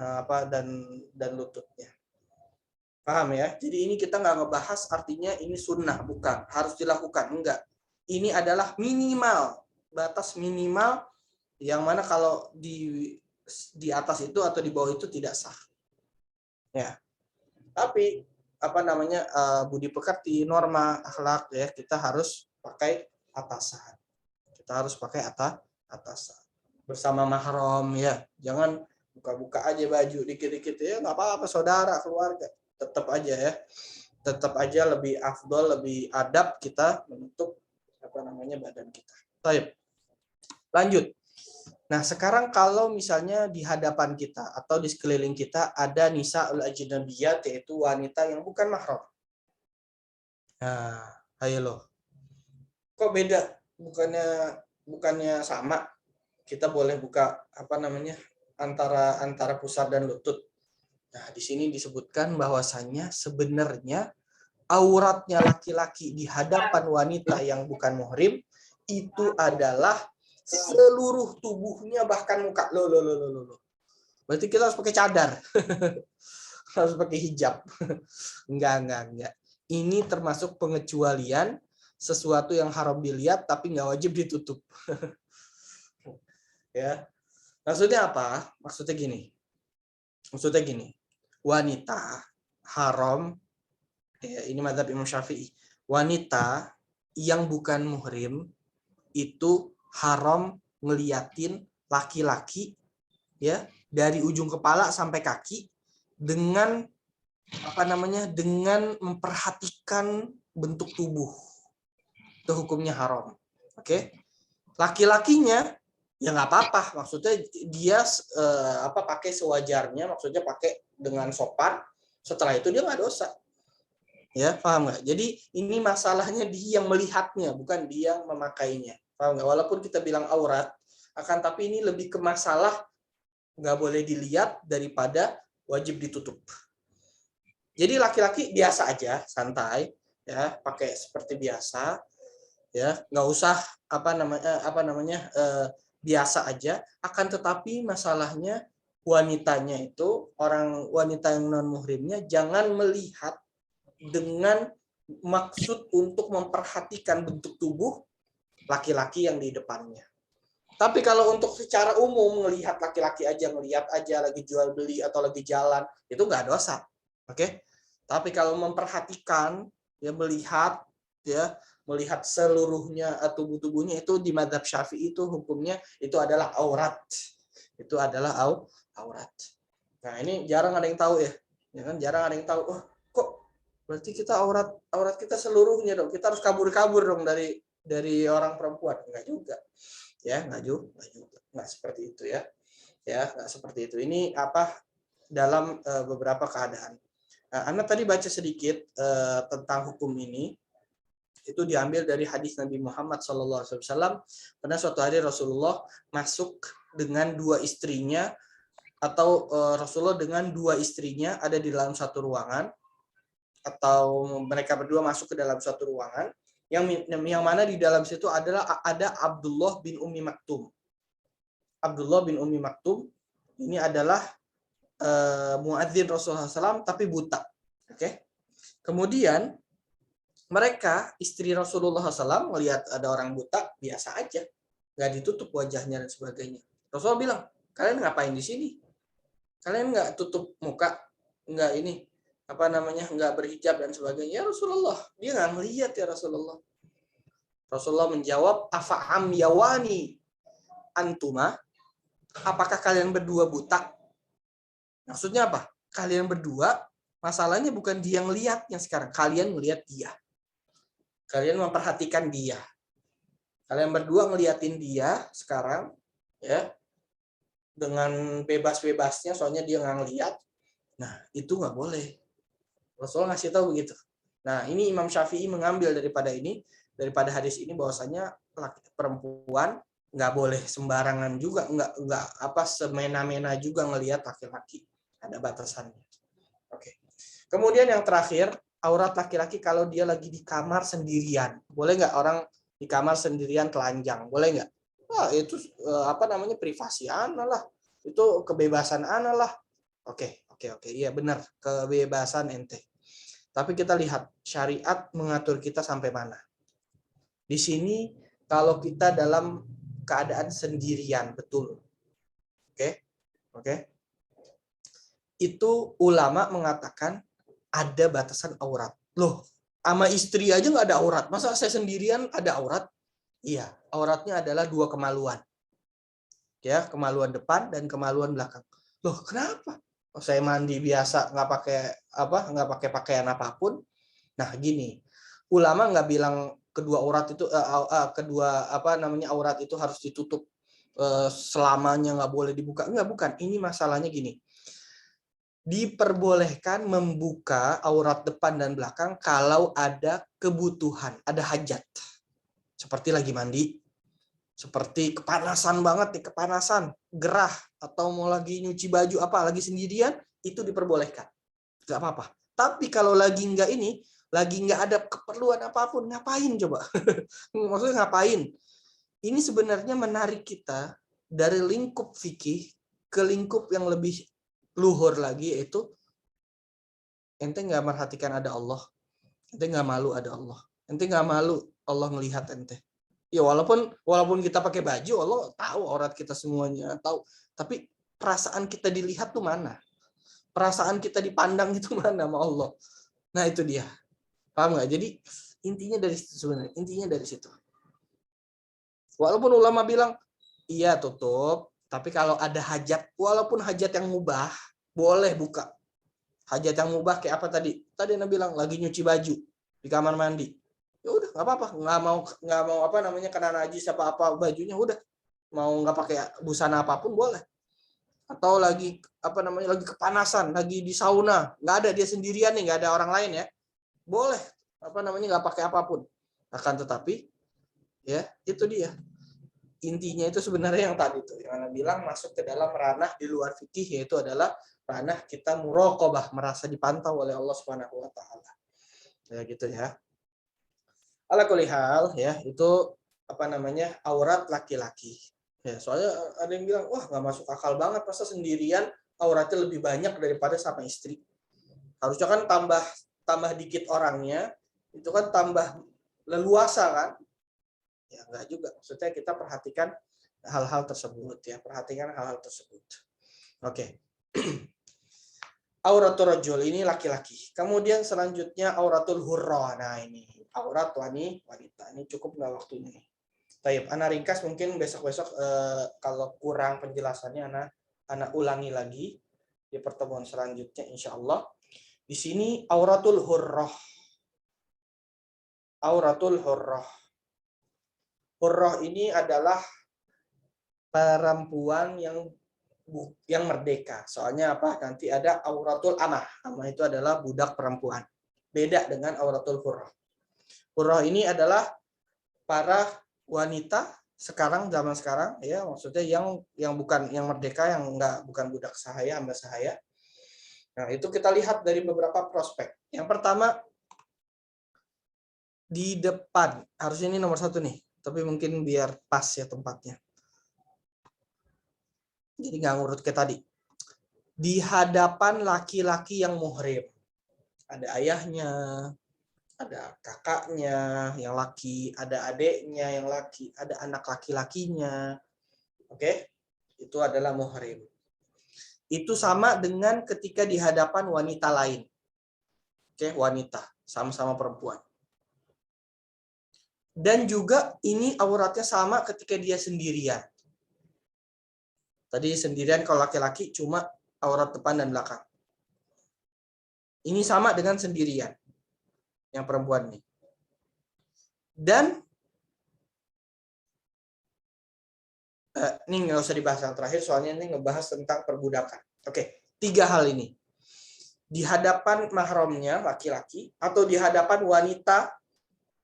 lututnya. Paham ya? Jadi ini kita nggak ngebahas artinya ini sunnah, bukan. Harus dilakukan, enggak. Ini adalah minimal, batas minimal yang mana kalau di atas itu atau di bawah itu tidak sah. Ya. Tapi apa namanya budi pekerti, norma akhlak ya, kita harus pakai atasan. Kita harus pakai atasan. Bersama mahram ya. Jangan buka-buka aja baju dikit-dikit ya, nggak apa-apa, saudara, keluarga. Tetap aja ya. Tetap aja lebih afdol, lebih adab kita menutup apa namanya badan kita. Baik. Lanjut. Nah, sekarang kalau misalnya di hadapan kita atau di sekeliling kita ada nisaul ajnabiyat, yaitu wanita yang bukan mahram. Nah, ayo loh. Kok beda? Bukannya sama. Kita boleh buka apa namanya? antara pusar dan lutut. Nah, di sini disebutkan bahwasannya sebenarnya auratnya laki-laki di hadapan wanita yang bukan muhrim itu adalah seluruh tubuhnya, bahkan muka. Loh. Berarti kita harus pakai cadar. Harus pakai hijab. Enggak. Ini termasuk pengecualian sesuatu yang haram dilihat tapi nggak wajib ditutup. Ya. Maksudnya apa? Maksudnya gini. Wanita haram, ya, ini mazhab Imam Syafi'i. Wanita yang bukan muhrim itu haram ngeliatin laki-laki ya dari ujung kepala sampai kaki dengan dengan memperhatikan bentuk tubuh. Itu hukumnya haram. Oke. Laki-lakinya ya nggak apa-apa, maksudnya dia pakai sewajarnya, maksudnya pakai dengan sopan, setelah itu dia nggak dosa. Ya, paham nggak? Jadi ini masalahnya dia yang melihatnya, bukan dia yang memakainya. Paham nggak? Walaupun kita bilang aurat, akan tapi ini lebih ke masalah nggak boleh dilihat daripada wajib ditutup. Jadi laki-laki biasa aja, santai, ya, pakai seperti biasa, ya, nggak usah biasa aja. Akan tetapi masalahnya wanitanya itu, wanita yang non muhrimnya jangan melihat dengan maksud untuk memperhatikan bentuk tubuh laki-laki yang di depannya. Tapi kalau untuk secara umum melihat laki-laki aja, ngelihat aja lagi jual beli atau lagi jalan, itu nggak dosa. Oke? Tapi kalau memperhatikan, ya melihat seluruhnya tubuhnya, itu di mazhab Syafi'i itu hukumnya itu adalah aurat. Itu adalah aurat. Nah, ini jarang ada yang tahu ya. Ya kan, jarang ada yang tahu. Oh, kok berarti kita aurat kita seluruhnya dong. Kita harus kabur dong dari orang perempuan. Enggak juga. Ya, enggak juga. Enggak seperti itu ya. Ya, enggak seperti itu. Ini dalam beberapa keadaan. Anda tadi baca sedikit tentang hukum ini. Itu diambil dari hadis Nabi Muhammad SAW. Pada suatu hari Rasulullah masuk dengan dua istrinya, atau Rasulullah dengan dua istrinya ada di dalam satu ruangan, atau mereka berdua masuk ke dalam suatu ruangan yang mana di dalam situ ada Abdullah bin Ummi Maktum. Abdullah bin Ummi Maktum ini adalah muadzin Rasulullah SAW tapi buta. Oke. Kemudian mereka, istri Rasulullah SAW, melihat ada orang buta, biasa aja. Nggak ditutup wajahnya dan sebagainya. Rasulullah bilang, kalian ngapain di sini? Kalian nggak tutup muka? Nggak nggak berhijab dan sebagainya. Ya Rasulullah, dia nggak melihat ya Rasulullah. Rasulullah menjawab, afa'am yawani antuma, apakah kalian berdua buta? Maksudnya apa? Kalian berdua, masalahnya bukan dia yang lihatnya sekarang. Kalian melihat dia. Kalian memperhatikan dia. Kalian berdua ngeliatin dia sekarang, ya, dengan bebas-bebasnya, soalnya dia nggak ngeliat. Nah, itu nggak boleh. Rasulullah ngasih tahu begitu. Nah, ini Imam Syafi'i mengambil daripada hadis ini bahwasanya perempuan nggak boleh sembarangan juga, nggak semena-mena juga ngelihat laki-laki. Ada batasannya. Oke. Kemudian yang terakhir, aurat laki-laki kalau dia lagi di kamar sendirian. Boleh nggak orang di kamar sendirian telanjang? Boleh nggak? Wah, itu privasi ana lah. Itu kebebasan ana lah. Oke. Iya benar, kebebasan ente. Tapi kita lihat syariat mengatur kita sampai mana. Di sini kalau kita dalam keadaan sendirian, betul. Oke. itu ulama mengatakan ada batasan aurat. Loh, sama istri aja nggak ada aurat. Masa saya sendirian ada aurat? Iya, auratnya adalah 2 kemaluan. Ya, kemaluan depan dan kemaluan belakang. Loh, kenapa? Oh, saya mandi biasa nggak pakai pakaian apapun. Nah, gini. Ulama nggak bilang kedua aurat itu aurat itu harus ditutup selamanya, nggak boleh dibuka. Nggak, bukan. Ini masalahnya gini. Diperbolehkan membuka aurat depan dan belakang kalau ada kebutuhan, ada hajat. Seperti lagi mandi, seperti kepanasan banget nih, kepanasan, gerah, atau mau lagi nyuci baju lagi sendirian, itu diperbolehkan. Nggak apa-apa. Tapi kalau lagi nggak ada keperluan apapun, ngapain coba? Maksudnya ngapain? Ini sebenarnya menarik kita dari lingkup fikih ke lingkup yang lebih luhur lagi, yaitu ente nggak merhatikan ada Allah, ente nggak malu ada Allah, ente nggak malu Allah ngelihat ente. Ya walaupun kita pakai baju, Allah tahu aurat kita semuanya, tahu. Tapi perasaan kita dilihat tuh mana? Perasaan kita dipandang itu mana sama Allah? Nah itu dia, paham nggak? Jadi intinya dari situ sebenarnya, intinya dari situ. Walaupun ulama bilang iya tutup, tapi kalau ada hajat, walaupun hajat yang mubah, boleh buka. Hajat yang mubah kayak apa tadi? Tadi Anda bilang lagi nyuci baju di kamar mandi. Ya udah, nggak apa-apa. Nggak mau kena najis apa bajunya, udah. Mau nggak pakai busana apapun boleh. Atau lagi lagi kepanasan, lagi di sauna, nggak ada dia sendirian nih, nggak ada orang lain ya. Boleh. Nggak pakai apapun. Akan tetapi ya, itu dia. Intinya itu sebenarnya yang tadi tuh yang Anda bilang masuk ke dalam ranah di luar fikih, yaitu adalah ranah kita muraqabah, merasa dipantau oleh Allah Subhanahu wa taala. Ya gitu ya. Ala kulli hal ya, itu aurat laki-laki. Ya, soalnya ada yang bilang, wah nggak masuk akal banget, masa sendirian auratnya lebih banyak daripada sama istri. Harusnya kan tambah dikit orangnya, itu kan tambah leluasa kan? Ya enggak juga. Maksudnya kita perhatikan hal-hal tersebut ya, perhatikan hal-hal tersebut. Oke. Auratul rajul ini laki-laki. Kemudian selanjutnya auratul hurrah. Nah, ini aurat wanita. Ini cukup nggak waktunya nih? Baik, Ana ringkas, mungkin besok-besok kalau kurang penjelasannya Ana ulangi lagi di pertemuan selanjutnya insyaallah. Di sini auratul hurrah. Auratul hurrah. Hurrah ini adalah perempuan yang merdeka. Soalnya apa? Nanti ada auratul amah. Amah itu adalah budak perempuan. Beda dengan auratul hurrah. Hurrah ini adalah para wanita zaman sekarang ya, maksudnya yang bukan yang merdeka, bukan budak sahaya, hamba sahaya. Nah, itu kita lihat dari beberapa prospek. Yang pertama, di depan, harusnya ini nomor 1 nih, tapi mungkin biar pas ya tempatnya. Jadi nggak ngurut kayak tadi. Di hadapan laki-laki yang muhrim. Ada ayahnya, ada kakaknya yang laki, ada adiknya yang laki, ada anak laki-lakinya. Oke? Itu adalah muhrim. Itu sama dengan ketika di hadapan wanita lain. Oke, wanita, sama-sama perempuan. Dan juga ini auratnya sama ketika dia sendirian. Tadi sendirian kalau laki-laki cuma aurat depan dan belakang. Ini sama dengan sendirian. Yang perempuan nih. Dan ini nggak usah dibahas yang terakhir, soalnya ini ngebahas tentang perbudakan. Oke, 3 hal ini. Di hadapan mahramnya laki-laki atau di hadapan wanita,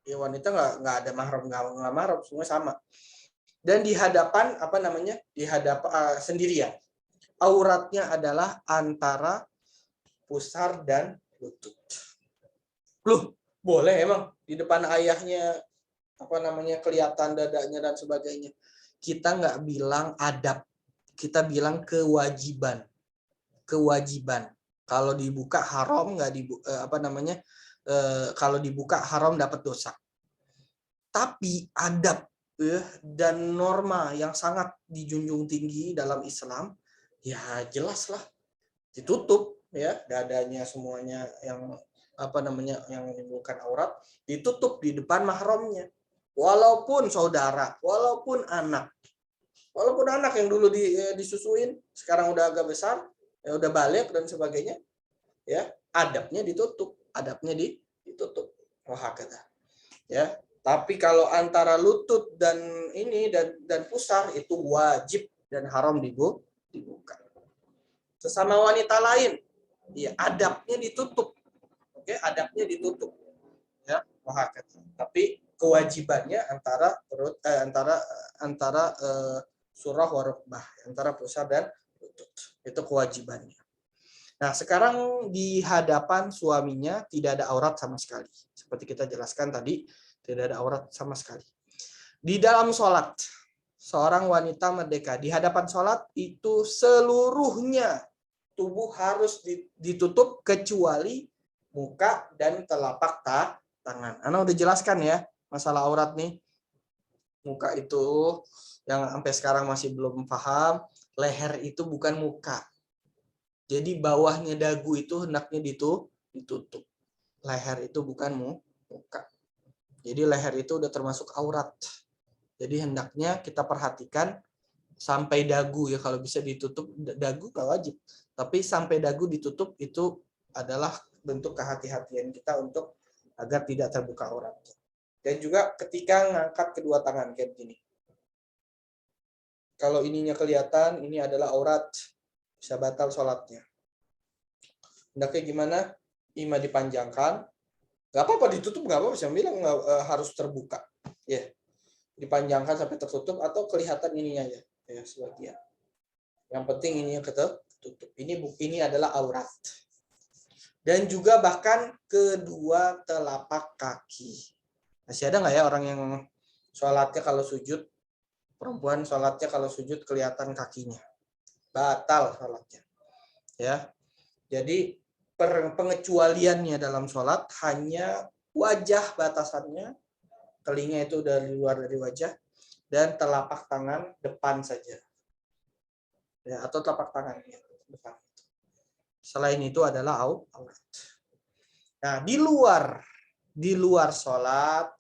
ya wanita nggak ada mahram, nggak mahram, semua sama. Dan di hadapan di hadapan sendirian. Auratnya adalah antara pusar dan lutut. Loh, boleh emang di depan ayahnya kelihatan dadanya dan sebagainya. Kita nggak bilang adab, kita bilang kewajiban. Kewajiban. Kalau dibuka haram kalau dibuka haram dapat dosa. Tapi adab dan norma yang sangat dijunjung tinggi dalam Islam, ya jelas lah. ditutup ya, dadanya semuanya yang yang menimbulkan aurat ditutup di depan mahramnya. Walaupun saudara, walaupun anak yang dulu disusuin, sekarang udah agak besar, ya udah balik dan sebagainya, ya adabnya ditutup, ditutup. Wahakata. Ya, tapi kalau antara lutut dan pusar itu wajib dan haram dibuka. Sesama wanita lain, ya adabnya ditutup. Oke, adabnya ditutup. Ya, wahakata. Tapi kewajibannya antara surah warukbah, antara pusar dan lutut. Itu kewajibannya. Nah, sekarang di hadapan suaminya tidak ada aurat sama sekali. Seperti kita jelaskan tadi, tidak ada aurat sama sekali. Di dalam sholat, seorang wanita merdeka di hadapan sholat itu seluruhnya tubuh harus ditutup kecuali muka dan telapak tangan. Ana udah jelaskan ya masalah aurat nih. Muka itu yang sampai sekarang masih belum paham, leher itu bukan muka. Jadi bawahnya dagu itu hendaknya ditutup. Leher itu bukan muka. Jadi leher itu udah termasuk aurat. Jadi hendaknya kita perhatikan sampai dagu ya, kalau bisa ditutup. Dagu nggak wajib, tapi sampai dagu ditutup itu adalah bentuk kehati-hatian kita untuk agar tidak terbuka aurat. Dan juga ketika ngangkat kedua tangan kayak begini. Kalau ininya kelihatan, ini adalah aurat, bisa batal sholatnya. Hendaknya gimana? Ima dipanjangkan. Nggak apa-apa ditutup, nggak apa-apa. Saya bilang harus terbuka. Ya, dipanjangkan sampai tertutup atau kelihatan ininya aja. Ya, sebagian. Yang penting ininya ketutup. Ini adalah aurat. Dan juga bahkan kedua telapak kaki. Masih ada nggak ya orang yang sholatnya kalau sujud, perempuan sholatnya kalau sujud kelihatan kakinya? Batal sholatnya. Ya. Jadi pengecualiannya dalam sholat hanya wajah batasannya, telinga itu dari luar dari wajah, dan telapak tangan depan saja. Ya, atau telapak tangan depan. Selain itu adalah aurat. Nah, di luar sholat,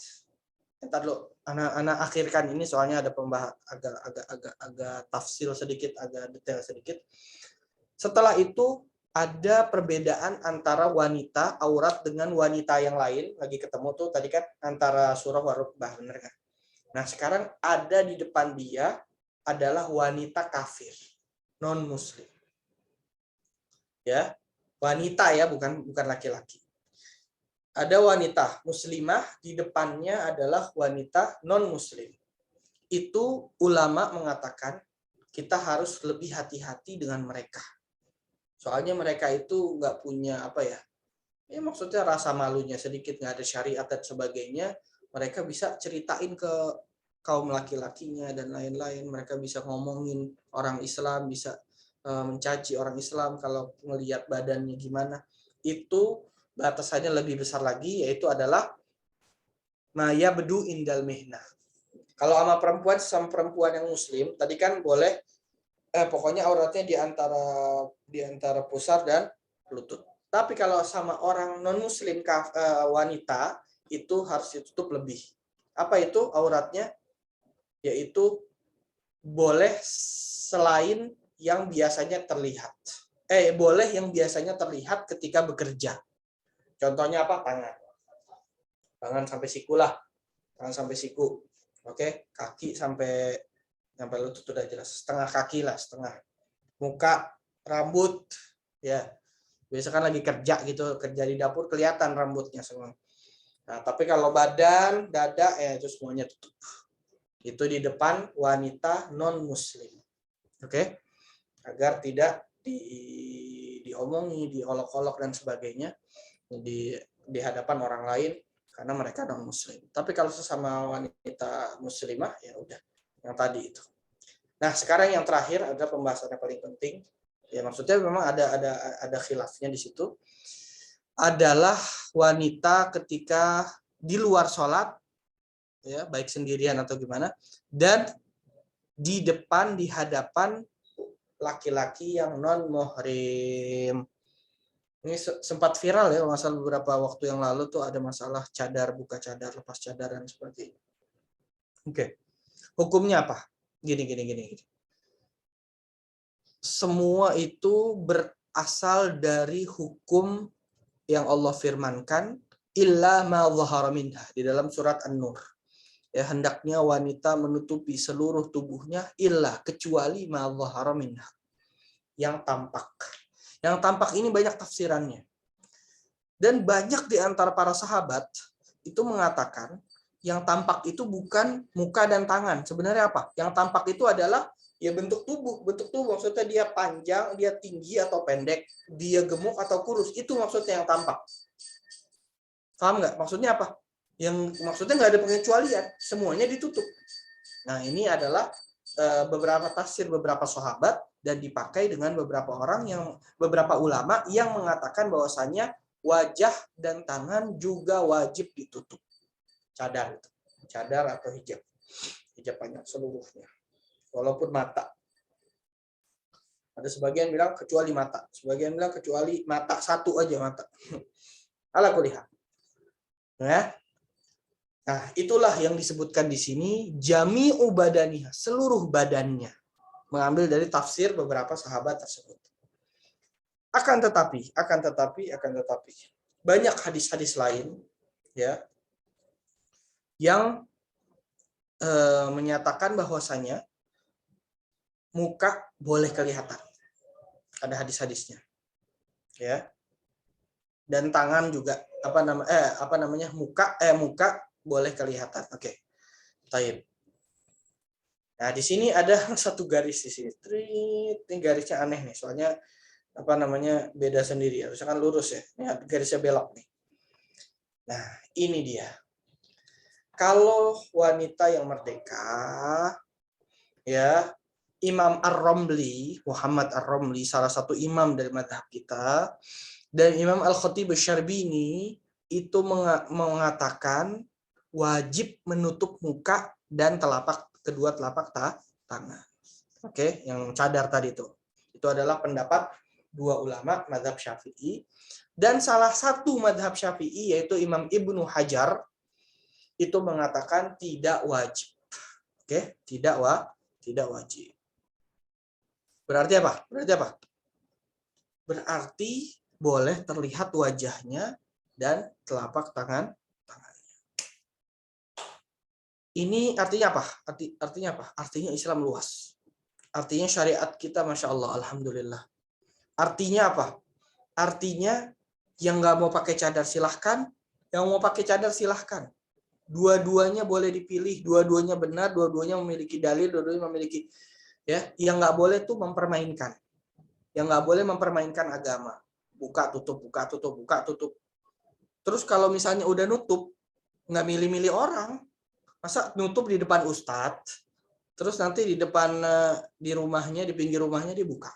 entar dulu, anak akhirkan ini soalnya ada pembahasan agak tafsil sedikit, agak detail sedikit. Setelah itu ada perbedaan antara wanita aurat dengan wanita yang lain. Lagi ketemu tuh tadi kan antara surah warukbah, bener kan? Nah, sekarang ada di depan dia adalah wanita kafir, non muslim. Ya, wanita ya, bukan laki-laki. Ada wanita muslimah, di depannya adalah wanita non muslim. Itu ulama mengatakan kita harus lebih hati-hati dengan mereka. Soalnya mereka itu nggak punya ya maksudnya rasa malunya sedikit, nggak ada syariat dan sebagainya. Mereka bisa ceritain ke kaum laki-lakinya dan lain-lain. Mereka bisa ngomongin orang Islam, bisa mencaci orang Islam kalau melihat badannya gimana. Itu batasannya lebih besar lagi, yaitu adalah maya bedu indal mihna. Kalau sama perempuan yang muslim, tadi kan boleh pokoknya auratnya di antara pusar dan lutut. Tapi kalau sama orang non muslim wanita itu harus ditutup lebih. Apa itu auratnya? Yaitu boleh selain yang biasanya terlihat. Boleh yang biasanya terlihat ketika bekerja. Contohnya apa? Tangan sampai siku lah. Tangan sampai siku. Oke, kaki sampai lutut udah jelas. Setengah kaki lah, setengah. Muka, rambut, ya. Biasa kan lagi kerja gitu, kerja di dapur kelihatan rambutnya semua. Nah, tapi kalau badan, dada, itu semuanya tutup. Itu di depan wanita non muslim. Oke? Agar tidak diomongi, diolok-olok dan sebagainya di hadapan orang lain karena mereka non muslim. Tapi kalau sesama wanita muslimah ya udah yang tadi itu. Nah, sekarang yang terakhir ada pembahasan yang paling penting. Ya maksudnya memang ada khilafnya di situ. Adalah wanita ketika di luar sholat, ya baik sendirian atau gimana, dan di hadapan laki-laki yang non-muhrim. Ini sempat viral ya, masalah beberapa waktu yang lalu tuh ada masalah cadar, buka cadar, lepas cadar dan seperti itu. Oke. Hukumnya apa? Gini. Semua itu berasal dari hukum yang Allah firmankan, illa ma dhahara minha, di dalam surat An-Nur. Ya, hendaknya wanita menutupi seluruh tubuhnya illa, kecuali ma dhahara minha, yang tampak. Yang tampak ini banyak tafsirannya. Dan banyak di antara para sahabat itu mengatakan yang tampak itu bukan muka dan tangan. Sebenarnya apa? Yang tampak itu adalah ya bentuk tubuh. Bentuk tubuh maksudnya dia panjang, dia tinggi atau pendek, dia gemuk atau kurus. Itu maksudnya yang tampak. Paham nggak? Maksudnya apa? Yang maksudnya nggak ada pengecualian. Semuanya ditutup. Nah, ini adalah beberapa tafsir beberapa sahabat dan dipakai dengan beberapa ulama yang mengatakan bahwasanya wajah dan tangan juga wajib ditutup. Cadar atau hijab panjang seluruhnya, walaupun mata. Ada sebagian bilang kecuali mata, sebagian bilang kecuali mata, satu aja mata. Ala kulihat. Ya. Nah, itulah yang disebutkan di sini jami'u badaniha, seluruh badannya. Mengambil dari tafsir beberapa sahabat tersebut. Akan tetapi banyak hadis-hadis lain ya yang menyatakan bahwasanya muka boleh kelihatan. Ada hadis-hadisnya. Ya. Dan tangan juga muka boleh kelihatan. Oke. Taib. Nah, di sini ada satu garis di sini. Ini garisnya aneh nih, soalnya beda sendiri. Harusnya kan lurus ya. Ini garisnya belok nih. Nah, ini dia. Kalau wanita yang merdeka, ya, Imam Ar-Ramli, Muhammad Ar-Ramli, salah satu imam dari mazhab kita, dan Imam Al-Khatib Asy-Syarbini itu mengatakan wajib menutup muka dan kedua telapak tangan. Oke, yang cadar tadi itu. Itu adalah pendapat dua ulama mazhab Syafi'i, dan salah satu mazhab Syafi'i yaitu Imam Ibnu Hajar itu mengatakan tidak wajib. Oke, tidak wajib. Berarti apa? Berarti boleh terlihat wajahnya dan telapak tangannya. Ini artinya apa? Artinya Islam luas. Artinya syariat kita Masya Allah, Alhamdulillah. Artinya apa? Artinya yang nggak mau pakai cadar silahkan, yang mau pakai cadar silahkan. Dua-duanya boleh dipilih, dua-duanya benar, dua-duanya memiliki dalil, dua-duanya memiliki, ya. Yang nggak boleh tuh mempermainkan. Yang nggak boleh mempermainkan agama. Buka tutup. Terus kalau misalnya udah nutup, nggak milih-milih orang. Masa nutup di depan ustadz, terus nanti di depan di rumahnya, di pinggir rumahnya dibuka.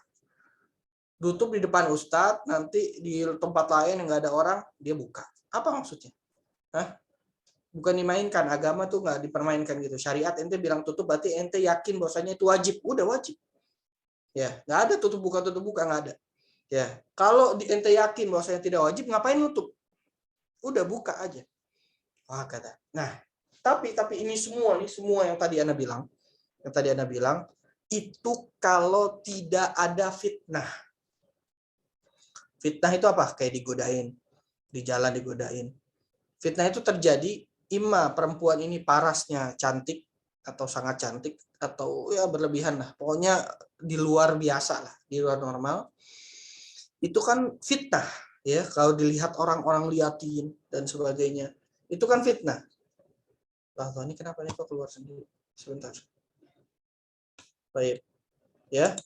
Tutup di depan ustadz, nanti di tempat lain yang nggak ada orang, dia buka. Apa maksudnya? Bukan dimainkan, agama tuh nggak dipermainkan gitu. Syariat ente bilang tutup, berarti ente yakin bahwasanya itu wajib. Udah wajib. Ya, nggak ada tutup buka, nggak ada. Ya, kalau ente yakin bahwasanya tidak wajib, ngapain nutup? Udah buka aja. Wah, kata. Nah, tapi ini semua yang tadi Anda bilang, itu kalau tidak ada fitnah. Fitnah itu apa? Kayak digodain, di jalan digodain. Fitnah itu terjadi imma perempuan ini parasnya cantik atau sangat cantik atau ya berlebihan lah. Pokoknya di luar biasa lah, di luar normal. Itu kan fitnah ya, kalau dilihat orang-orang liatin dan sebagainya. Itu kan fitnah. Lah, ini kenapa nih kok keluar sendiri? Sebentar. Baik. Ya.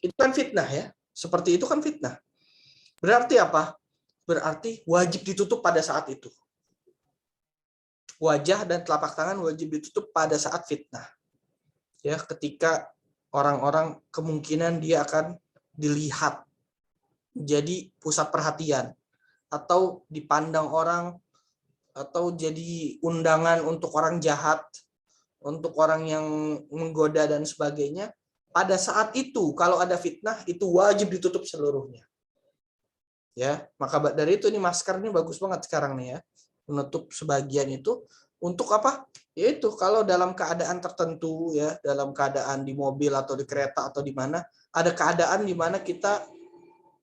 Itu kan fitnah ya. Seperti itu kan fitnah. Berarti apa? Berarti wajib ditutup pada saat itu. Wajah dan telapak tangan wajib ditutup pada saat fitnah. Ya, ketika orang-orang kemungkinan dia akan dilihat jadi pusat perhatian atau dipandang orang, atau jadi undangan untuk orang jahat, untuk orang yang menggoda dan sebagainya, pada saat itu kalau ada fitnah itu wajib ditutup seluruhnya. Ya, maka dari itu ini masker ini bagus banget sekarang nih ya. Menutup sebagian itu untuk apa? Yaitu kalau dalam keadaan tertentu ya, dalam keadaan di mobil atau di kereta atau di mana ada keadaan di mana kita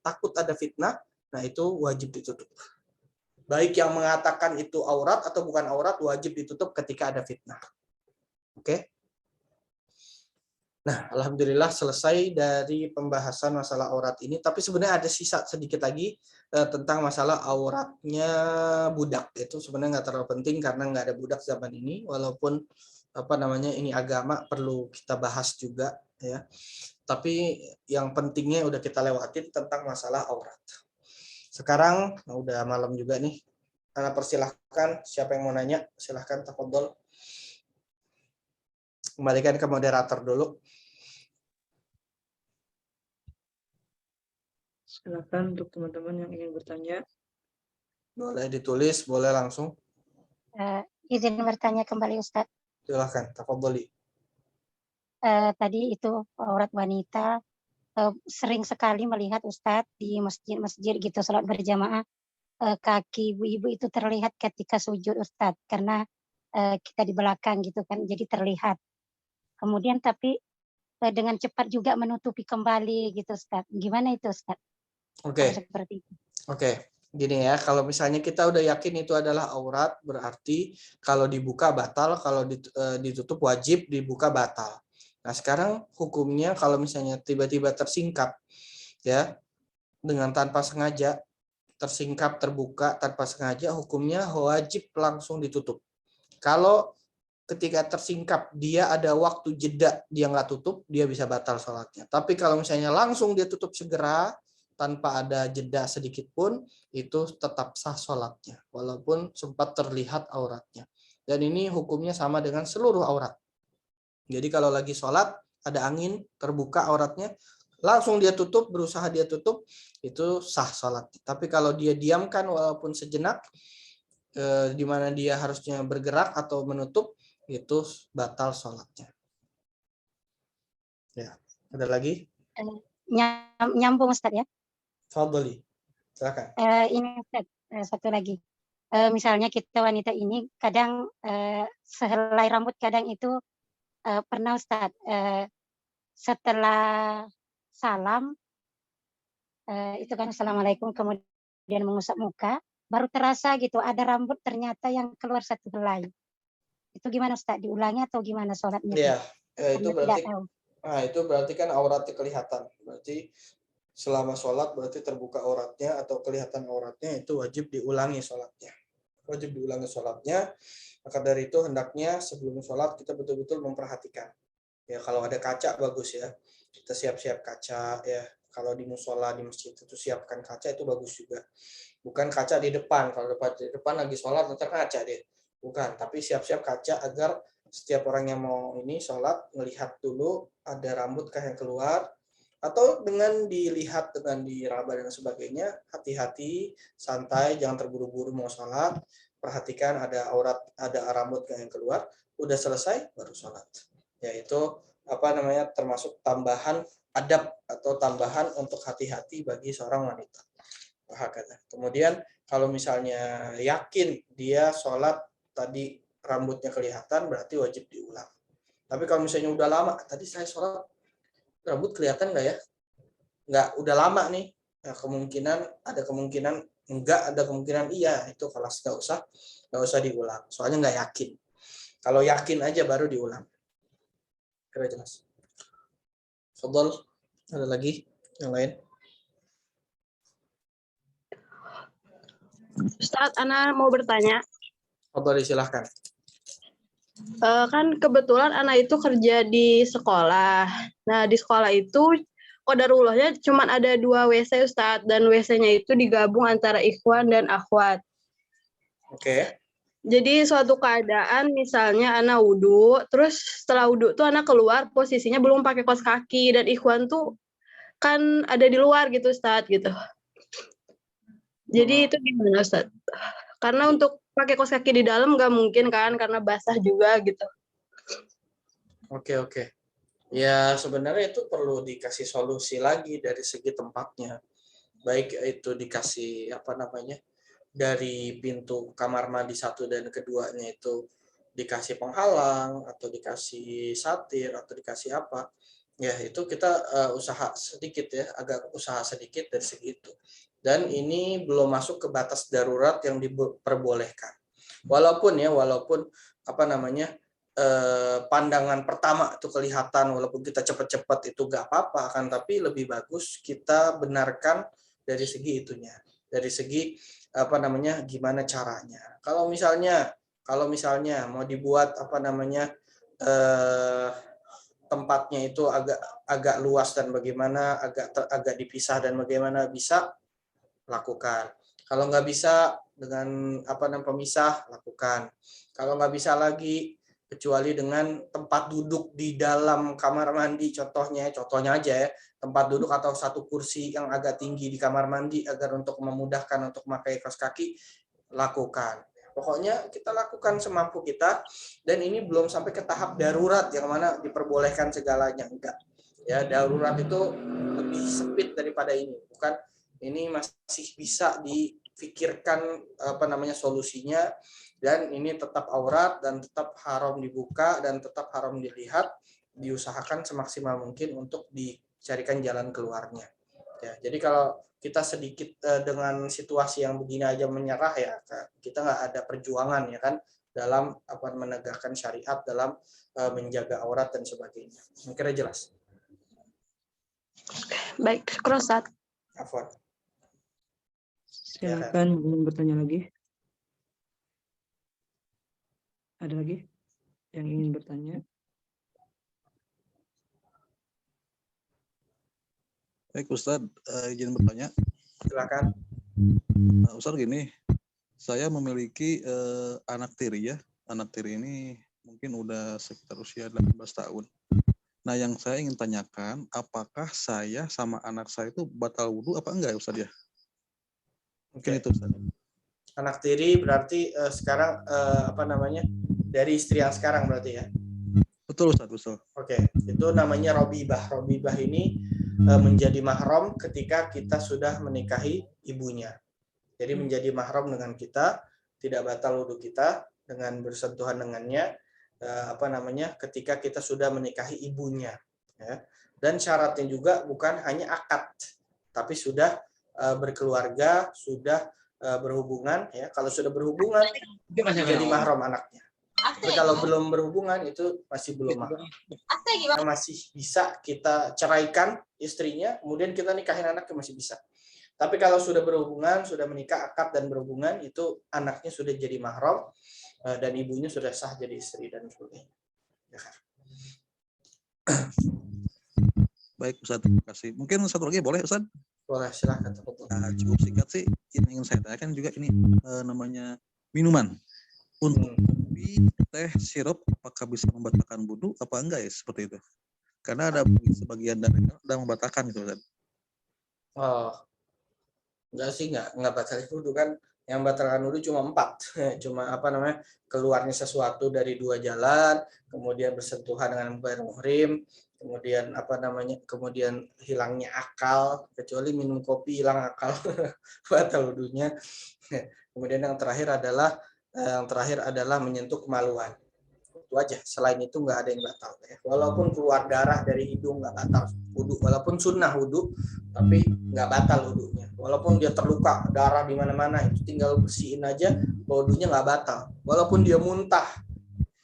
takut ada fitnah, nah itu wajib ditutup. Baik yang mengatakan itu aurat atau bukan aurat wajib ditutup ketika ada fitnah. Oke? Nah, alhamdulillah selesai dari pembahasan masalah aurat ini. Tapi sebenarnya ada sisa sedikit lagi tentang masalah auratnya budak. Itu sebenarnya nggak terlalu penting karena nggak ada budak zaman ini. Walaupun ini agama perlu kita bahas juga ya. Tapi yang pentingnya udah kita lewatin tentang masalah aurat. Sekarang udah malam juga nih. Ana persilahkan siapa yang mau nanya silahkan tafadhol. Kembalikan ke moderator dulu. Silakan untuk teman-teman yang ingin bertanya. Boleh ditulis, boleh langsung. Izin bertanya kembali Ustadz. Silakan, tafadholi. Tadi itu aurat wanita, sering sekali melihat Ustadz di masjid-masjid gitu sholat berjamaah, kaki ibu-ibu itu terlihat ketika sujud Ustadz, karena kita di belakang gitu kan, jadi terlihat. Kemudian tapi dengan cepat juga menutupi kembali gitu Ustadz. Gimana itu Ustadz? Oke. Seperti itu. Oke. Gini ya, kalau misalnya kita udah yakin itu adalah aurat, berarti kalau dibuka batal, kalau ditutup wajib, dibuka batal. Nah, sekarang hukumnya kalau misalnya tiba-tiba tersingkap, ya, dengan tanpa sengaja, tersingkap, terbuka, tanpa sengaja, hukumnya wajib langsung ditutup. Kalau ketika tersingkap, dia ada waktu jeda, dia nggak tutup, dia bisa batal sholatnya. Tapi kalau misalnya langsung dia tutup segera, tanpa ada jeda sedikit pun, itu tetap sah sholatnya, walaupun sempat terlihat auratnya. Dan ini hukumnya sama dengan seluruh aurat. Jadi kalau lagi sholat, ada angin, terbuka auratnya, langsung dia tutup, berusaha dia tutup, itu sah sholatnya. Tapi kalau dia diamkan walaupun sejenak, di mana dia harusnya bergerak atau menutup, itu batal sholatnya. Ya, ada lagi? Nyambung Ustadz ya. Fadholi, silakan. Ini Ustadz, satu lagi. Misalnya kita wanita ini kadang sehelai rambut kadang itu pernah Ustadz setelah salam itu kan assalamualaikum kemudian mengusap muka baru terasa gitu ada rambut ternyata yang keluar satu helai. Itu gimana Ustadz? Diulangi atau gimana sholatnya? Iya, itu berarti itu berarti kan auratnya kelihatan. Berarti selama sholat berarti terbuka auratnya atau kelihatan auratnya, itu wajib diulangi sholatnya. Wajib diulangi sholatnya. Maka dari itu hendaknya sebelum sholat kita betul-betul memperhatikan. Ya, kalau ada kaca bagus ya. Kita siap-siap kaca ya. Kalau di musola di masjid itu siapkan kaca, itu bagus juga. Bukan kaca di depan. Kalau di depan lagi sholat nanti kaca deh. Bukan, tapi siap-siap kaca agar setiap orang yang mau ini sholat melihat dulu ada rambutkah yang keluar, atau dengan dilihat dengan diraba dan sebagainya. Hati-hati, santai, jangan terburu-buru mau sholat. Perhatikan ada aurat, ada rambut yang keluar. Udah selesai baru sholat. Yaitu termasuk tambahan adab atau tambahan untuk hati-hati bagi seorang wanita. Kemudian kalau misalnya yakin dia sholat tadi rambutnya kelihatan, berarti wajib diulang. Tapi kalau misalnya udah lama, tadi saya sholat rambut kelihatan nggak ya? Nggak, udah lama nih. Nah, ada kemungkinan enggak, ada kemungkinan iya. Itu kelas nggak usah diulang. Soalnya nggak yakin. Kalau yakin aja baru diulang. Kira jelas. Fadhol, ada lagi yang lain? Ustadz, Ana mau bertanya. Fadhol, silahkan. Kan kebetulan Ana itu kerja di sekolah. Nah, di sekolah itu qadarullahnya cuma ada 2 WC Ustadz, dan WC-nya itu digabung antara ikhwan dan akhwat. Oke. Jadi suatu keadaan misalnya Ana wudhu, terus setelah wudhu tuh Ana keluar posisinya belum pakai kaos kaki, dan ikhwan tuh kan ada di luar gitu Ustadz gitu. Jadi itu gimana Ustadz? Karena untuk pakai kaos kaki di dalam nggak mungkin kan, karena basah juga gitu. Oke. Ya, sebenarnya itu perlu dikasih solusi lagi dari segi tempatnya. Baik itu dikasih apa namanya, dari pintu kamar mandi 1 dan keduanya itu dikasih penghalang atau dikasih satir atau dikasih apa. Ya, itu kita usaha sedikit ya, agak usaha sedikit dari segi itu. Dan ini belum masuk ke batas darurat yang diperbolehkan. Walaupun apa namanya, pandangan pertama itu kelihatan walaupun kita cepat-cepat itu nggak apa-apa, akan tapi lebih bagus kita benarkan dari segi itunya, dari segi apa namanya, gimana caranya. Kalau misalnya mau dibuat apa namanya, tempatnya itu agak luas dan bagaimana, agak dipisah dan bagaimana, bisa lakukan. Kalau nggak bisa dengan apa namanya pemisah, lakukan. Kalau nggak bisa lagi, kecuali dengan tempat duduk di dalam kamar mandi, contohnya aja ya, tempat duduk atau satu kursi yang agak tinggi di kamar mandi agar untuk memudahkan untuk memakai kaos kaki, lakukan. Pokoknya kita lakukan semampu kita, dan ini belum sampai ke tahap darurat yang mana diperbolehkan segalanya, enggak. Ya, darurat itu lebih sempit daripada ini, bukan, ini masih bisa difikirkan apa namanya solusinya, dan ini tetap aurat dan tetap haram dibuka dan tetap haram dilihat, diusahakan semaksimal mungkin untuk dicarikan jalan keluarnya. Ya, jadi kalau kita sedikit dengan situasi yang begini aja menyerah, ya kita nggak ada perjuangan ya kan dalam apa menegakkan syariat, dalam menjaga aurat dan sebagainya. Kira jelas. Baik, syukur Ustaz. Afwan. Silakan ingin bertanya lagi. Ada lagi yang ingin bertanya? Baik Ustadz, izin bertanya. Silakan. Ustadz gini, saya memiliki anak tiri ya. Anak tiri ini mungkin udah sekitar usia 18 tahun. Nah yang saya ingin tanyakan, apakah saya sama anak saya itu batal wudhu apa enggak ya Ustadz ya? Mungkin itu Ustadz. Anak tiri berarti sekarang apa namanya, dari istri yang sekarang berarti ya? Betul Ustadz, betul. Oke, itu namanya robibah. Robibah ini menjadi mahram ketika kita sudah menikahi ibunya. Jadi menjadi mahram dengan kita, tidak batal wudhu kita dengan bersentuhan dengannya, apa namanya, ketika kita sudah menikahi ibunya. Ya. Dan syaratnya juga bukan hanya akad, tapi sudah berkeluarga, sudah berhubungan. Ya. Kalau sudah berhubungan, jadi mahram anaknya. Tapi kalau belum berhubungan itu masih belum mahram. Masih bisa kita ceraikan istrinya, kemudian kita nikahin anaknya, masih bisa. Tapi kalau sudah berhubungan, sudah menikah, akad dan berhubungan, itu anaknya sudah jadi mahram dan ibunya sudah sah jadi istri dan sebagainya. Baik Ustadz, terima kasih. Mungkin satu lagi boleh Ustadz? Boleh, silakan. Nah, cukup singkat sih, yang ingin saya tanyakan juga ini namanya minuman. Untuk kopi, teh, sirup, apakah bisa membatalkan wudhu apa enggak ya seperti itu? Karena ada sebagian dari yang membatalkan gitu Ustadz. Oh, enggak sih, enggak batal wudhu kan. Yang batalkan wudhu cuma 4. Cuma apa namanya, keluarnya sesuatu dari 2 jalan, kemudian bersentuhan dengan muhrim, kemudian apa namanya, kemudian hilangnya akal, kecuali minum kopi hilang akal, batal wudhunya. Kemudian yang terakhir adalah menyentuh kemaluan. Itu aja. Selain itu nggak ada yang batal. Ya. Walaupun keluar darah dari hidung nggak batal wudhu. Walaupun sunnah wudhu, tapi nggak batal wudhunya. Walaupun dia terluka darah di mana-mana, itu tinggal bersihin aja, wudhunya nggak batal. Walaupun dia muntah,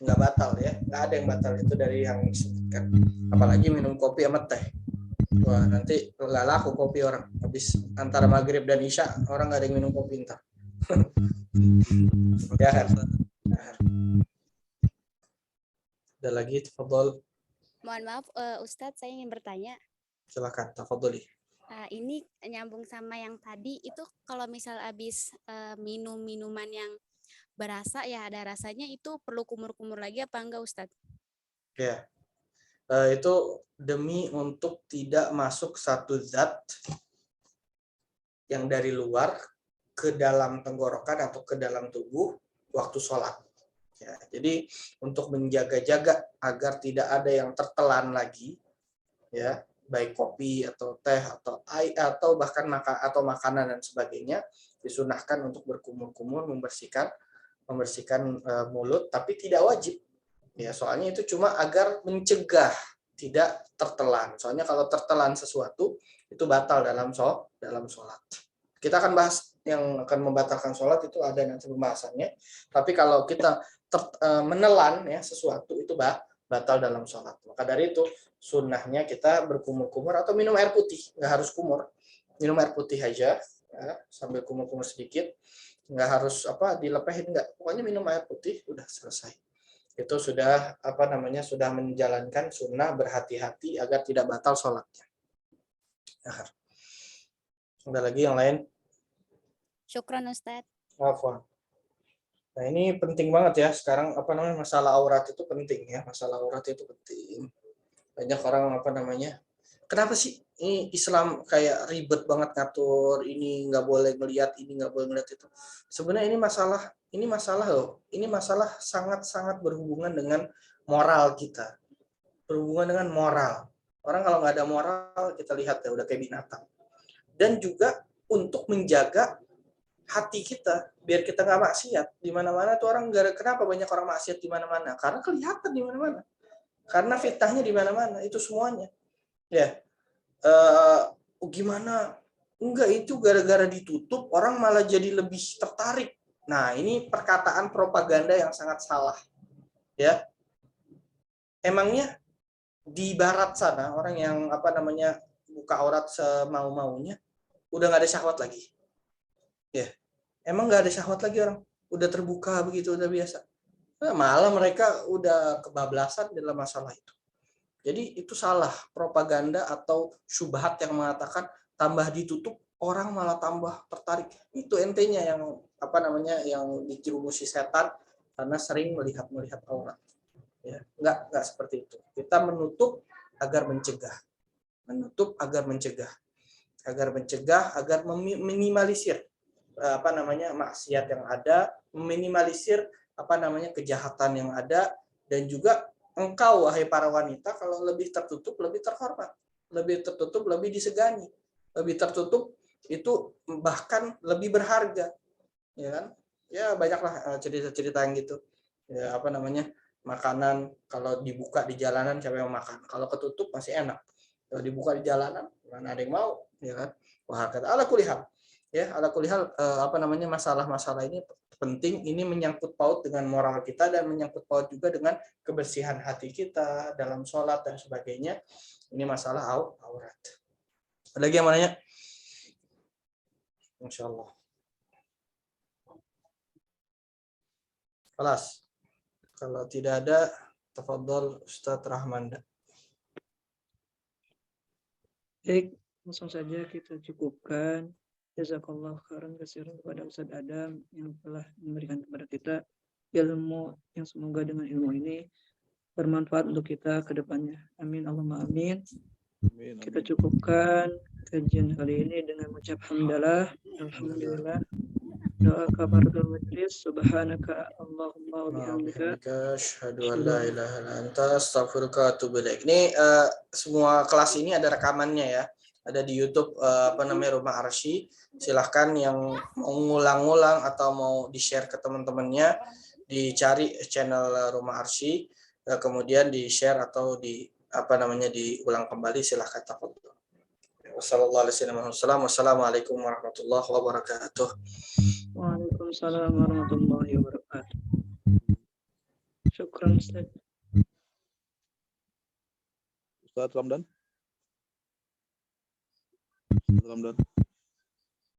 nggak batal ya. Nggak ada yang batal, itu dari yang disebutkan. Apalagi minum kopi sama teh. Wah, nanti nggak laku kopi orang. Habis antara maghrib dan isya, orang nggak ada yang minum kopi ntar. Ya kan? Ada lagi, tafadhol. Mohon maaf, Ustadz, saya ingin bertanya. Silakan, tafadholi. Ini nyambung sama yang tadi, itu kalau misal habis minum minuman yang berasa ya ada rasanya, itu perlu kumur-kumur lagi apa enggak Ustadz? Ya, itu demi untuk tidak masuk satu zat yang dari luar ke dalam tenggorokan atau ke dalam tubuh waktu sholat. Ya, jadi untuk menjaga-jaga agar tidak ada yang tertelan lagi, ya, baik kopi atau teh atau air atau bahkan makanan dan sebagainya, disunahkan untuk berkumur-kumur membersihkan mulut, tapi tidak wajib. Ya, soalnya itu cuma agar mencegah tidak tertelan. Soalnya kalau tertelan sesuatu itu batal dalam sholat. Kita akan bahas yang akan membatalkan sholat, itu ada nanti pembahasannya. Tapi kalau kita menelan ya sesuatu itu batal dalam sholat. Maka dari itu sunnahnya kita berkumur-kumur atau minum air putih, nggak harus kumur, minum air putih aja ya, sambil kumur-kumur sedikit, nggak harus dilepehin, nggak, pokoknya minum air putih udah selesai. Itu sudah sudah menjalankan sunnah berhati-hati agar tidak batal sholatnya. Ada lagi yang lain? Syukran Ustadz. Afwan. Nah, ini penting banget ya sekarang masalah aurat itu penting ya, masalah aurat itu penting. Banyak orang kenapa sih ini Islam kayak ribet banget ngatur, ini nggak boleh ngelihat ini, nggak boleh ngelihat itu. Sebenarnya ini masalah sangat-sangat berhubungan dengan moral kita, berhubungan dengan moral. Orang kalau nggak ada moral, kita lihat ya udah kayak binatang. Dan juga untuk menjaga hati kita biar kita nggak maksiat di mana-mana tuh orang. Kenapa banyak orang maksiat di mana-mana? Karena kelihatan di mana-mana, karena fitnahnya di mana-mana, itu semuanya ya. Gimana enggak, itu gara-gara ditutup orang malah jadi lebih tertarik. Nah, ini perkataan propaganda yang sangat salah ya. Emangnya di barat sana orang yang buka aurat semau-maunya udah nggak ada syahwat lagi ya? Emang nggak ada syahwat lagi, orang udah terbuka begitu, udah biasa. Nah, malah mereka udah kebablasan dalam masalah itu. Jadi itu salah, propaganda atau syubhat yang mengatakan tambah ditutup orang malah tambah tertarik. Itu entenya yang yang dijerumusi setan karena sering melihat aurat. Ya, enggak seperti itu. Kita menutup agar mencegah. Agar meminimalisir maksiat yang ada, meminimalisir kejahatan yang ada, dan juga engkau wahai para wanita kalau lebih tertutup lebih terhormat, lebih tertutup lebih disegani, lebih tertutup itu bahkan lebih berharga, ya kan? Ya banyaklah cerita-cerita yang gitu. Ya makanan kalau dibuka di jalanan siapa yang makan? Kalau ketutup masih enak. Kalau dibuka di jalanan mana ada yang mau, ya kan? Wah, kata ala kulihal. Ya, ala kulihal masalah-masalah ini penting, ini menyangkut paut dengan moral kita dan menyangkut paut juga dengan kebersihan hati kita dalam sholat dan sebagainya. Ini masalah aurat. Ada lagi yang mau nanya? Insyaallah. Kelas. Kalau tidak ada, tafadhol Ustaz Rahmanda. Baik, langsung saja kita cukupkan. Jazakallah khairan katsiran kepada Ustaz Adam yang telah memberikan kepada kita ilmu yang semoga dengan ilmu ini bermanfaat untuk kita ke depannya. Amin Allahumma amin. Amin. Kita cukupkan kajian kali ini dengan mengucap hamdalah, alhamdulillah. Doa kafaratul majlis, subhanaka Allahumma wa bihamdika asyhadu an la ilaha illa anta astaghfiruka wa atubu ilaik. Ini semua kelas ini ada rekamannya ya. Ada di YouTube Rumah Arsy. Silahkan yang mau ngulang-ngulang atau mau di-share ke teman-temannya, dicari channel Rumah Arsy, kemudian di-share atau diulang kembali, silahkan. Wassalamualaikum warahmatullahi wabarakatuh. Waalaikumsalam warahmatullahi wabarakatuh. Syukran Ustaz. Ustaz Ramdan.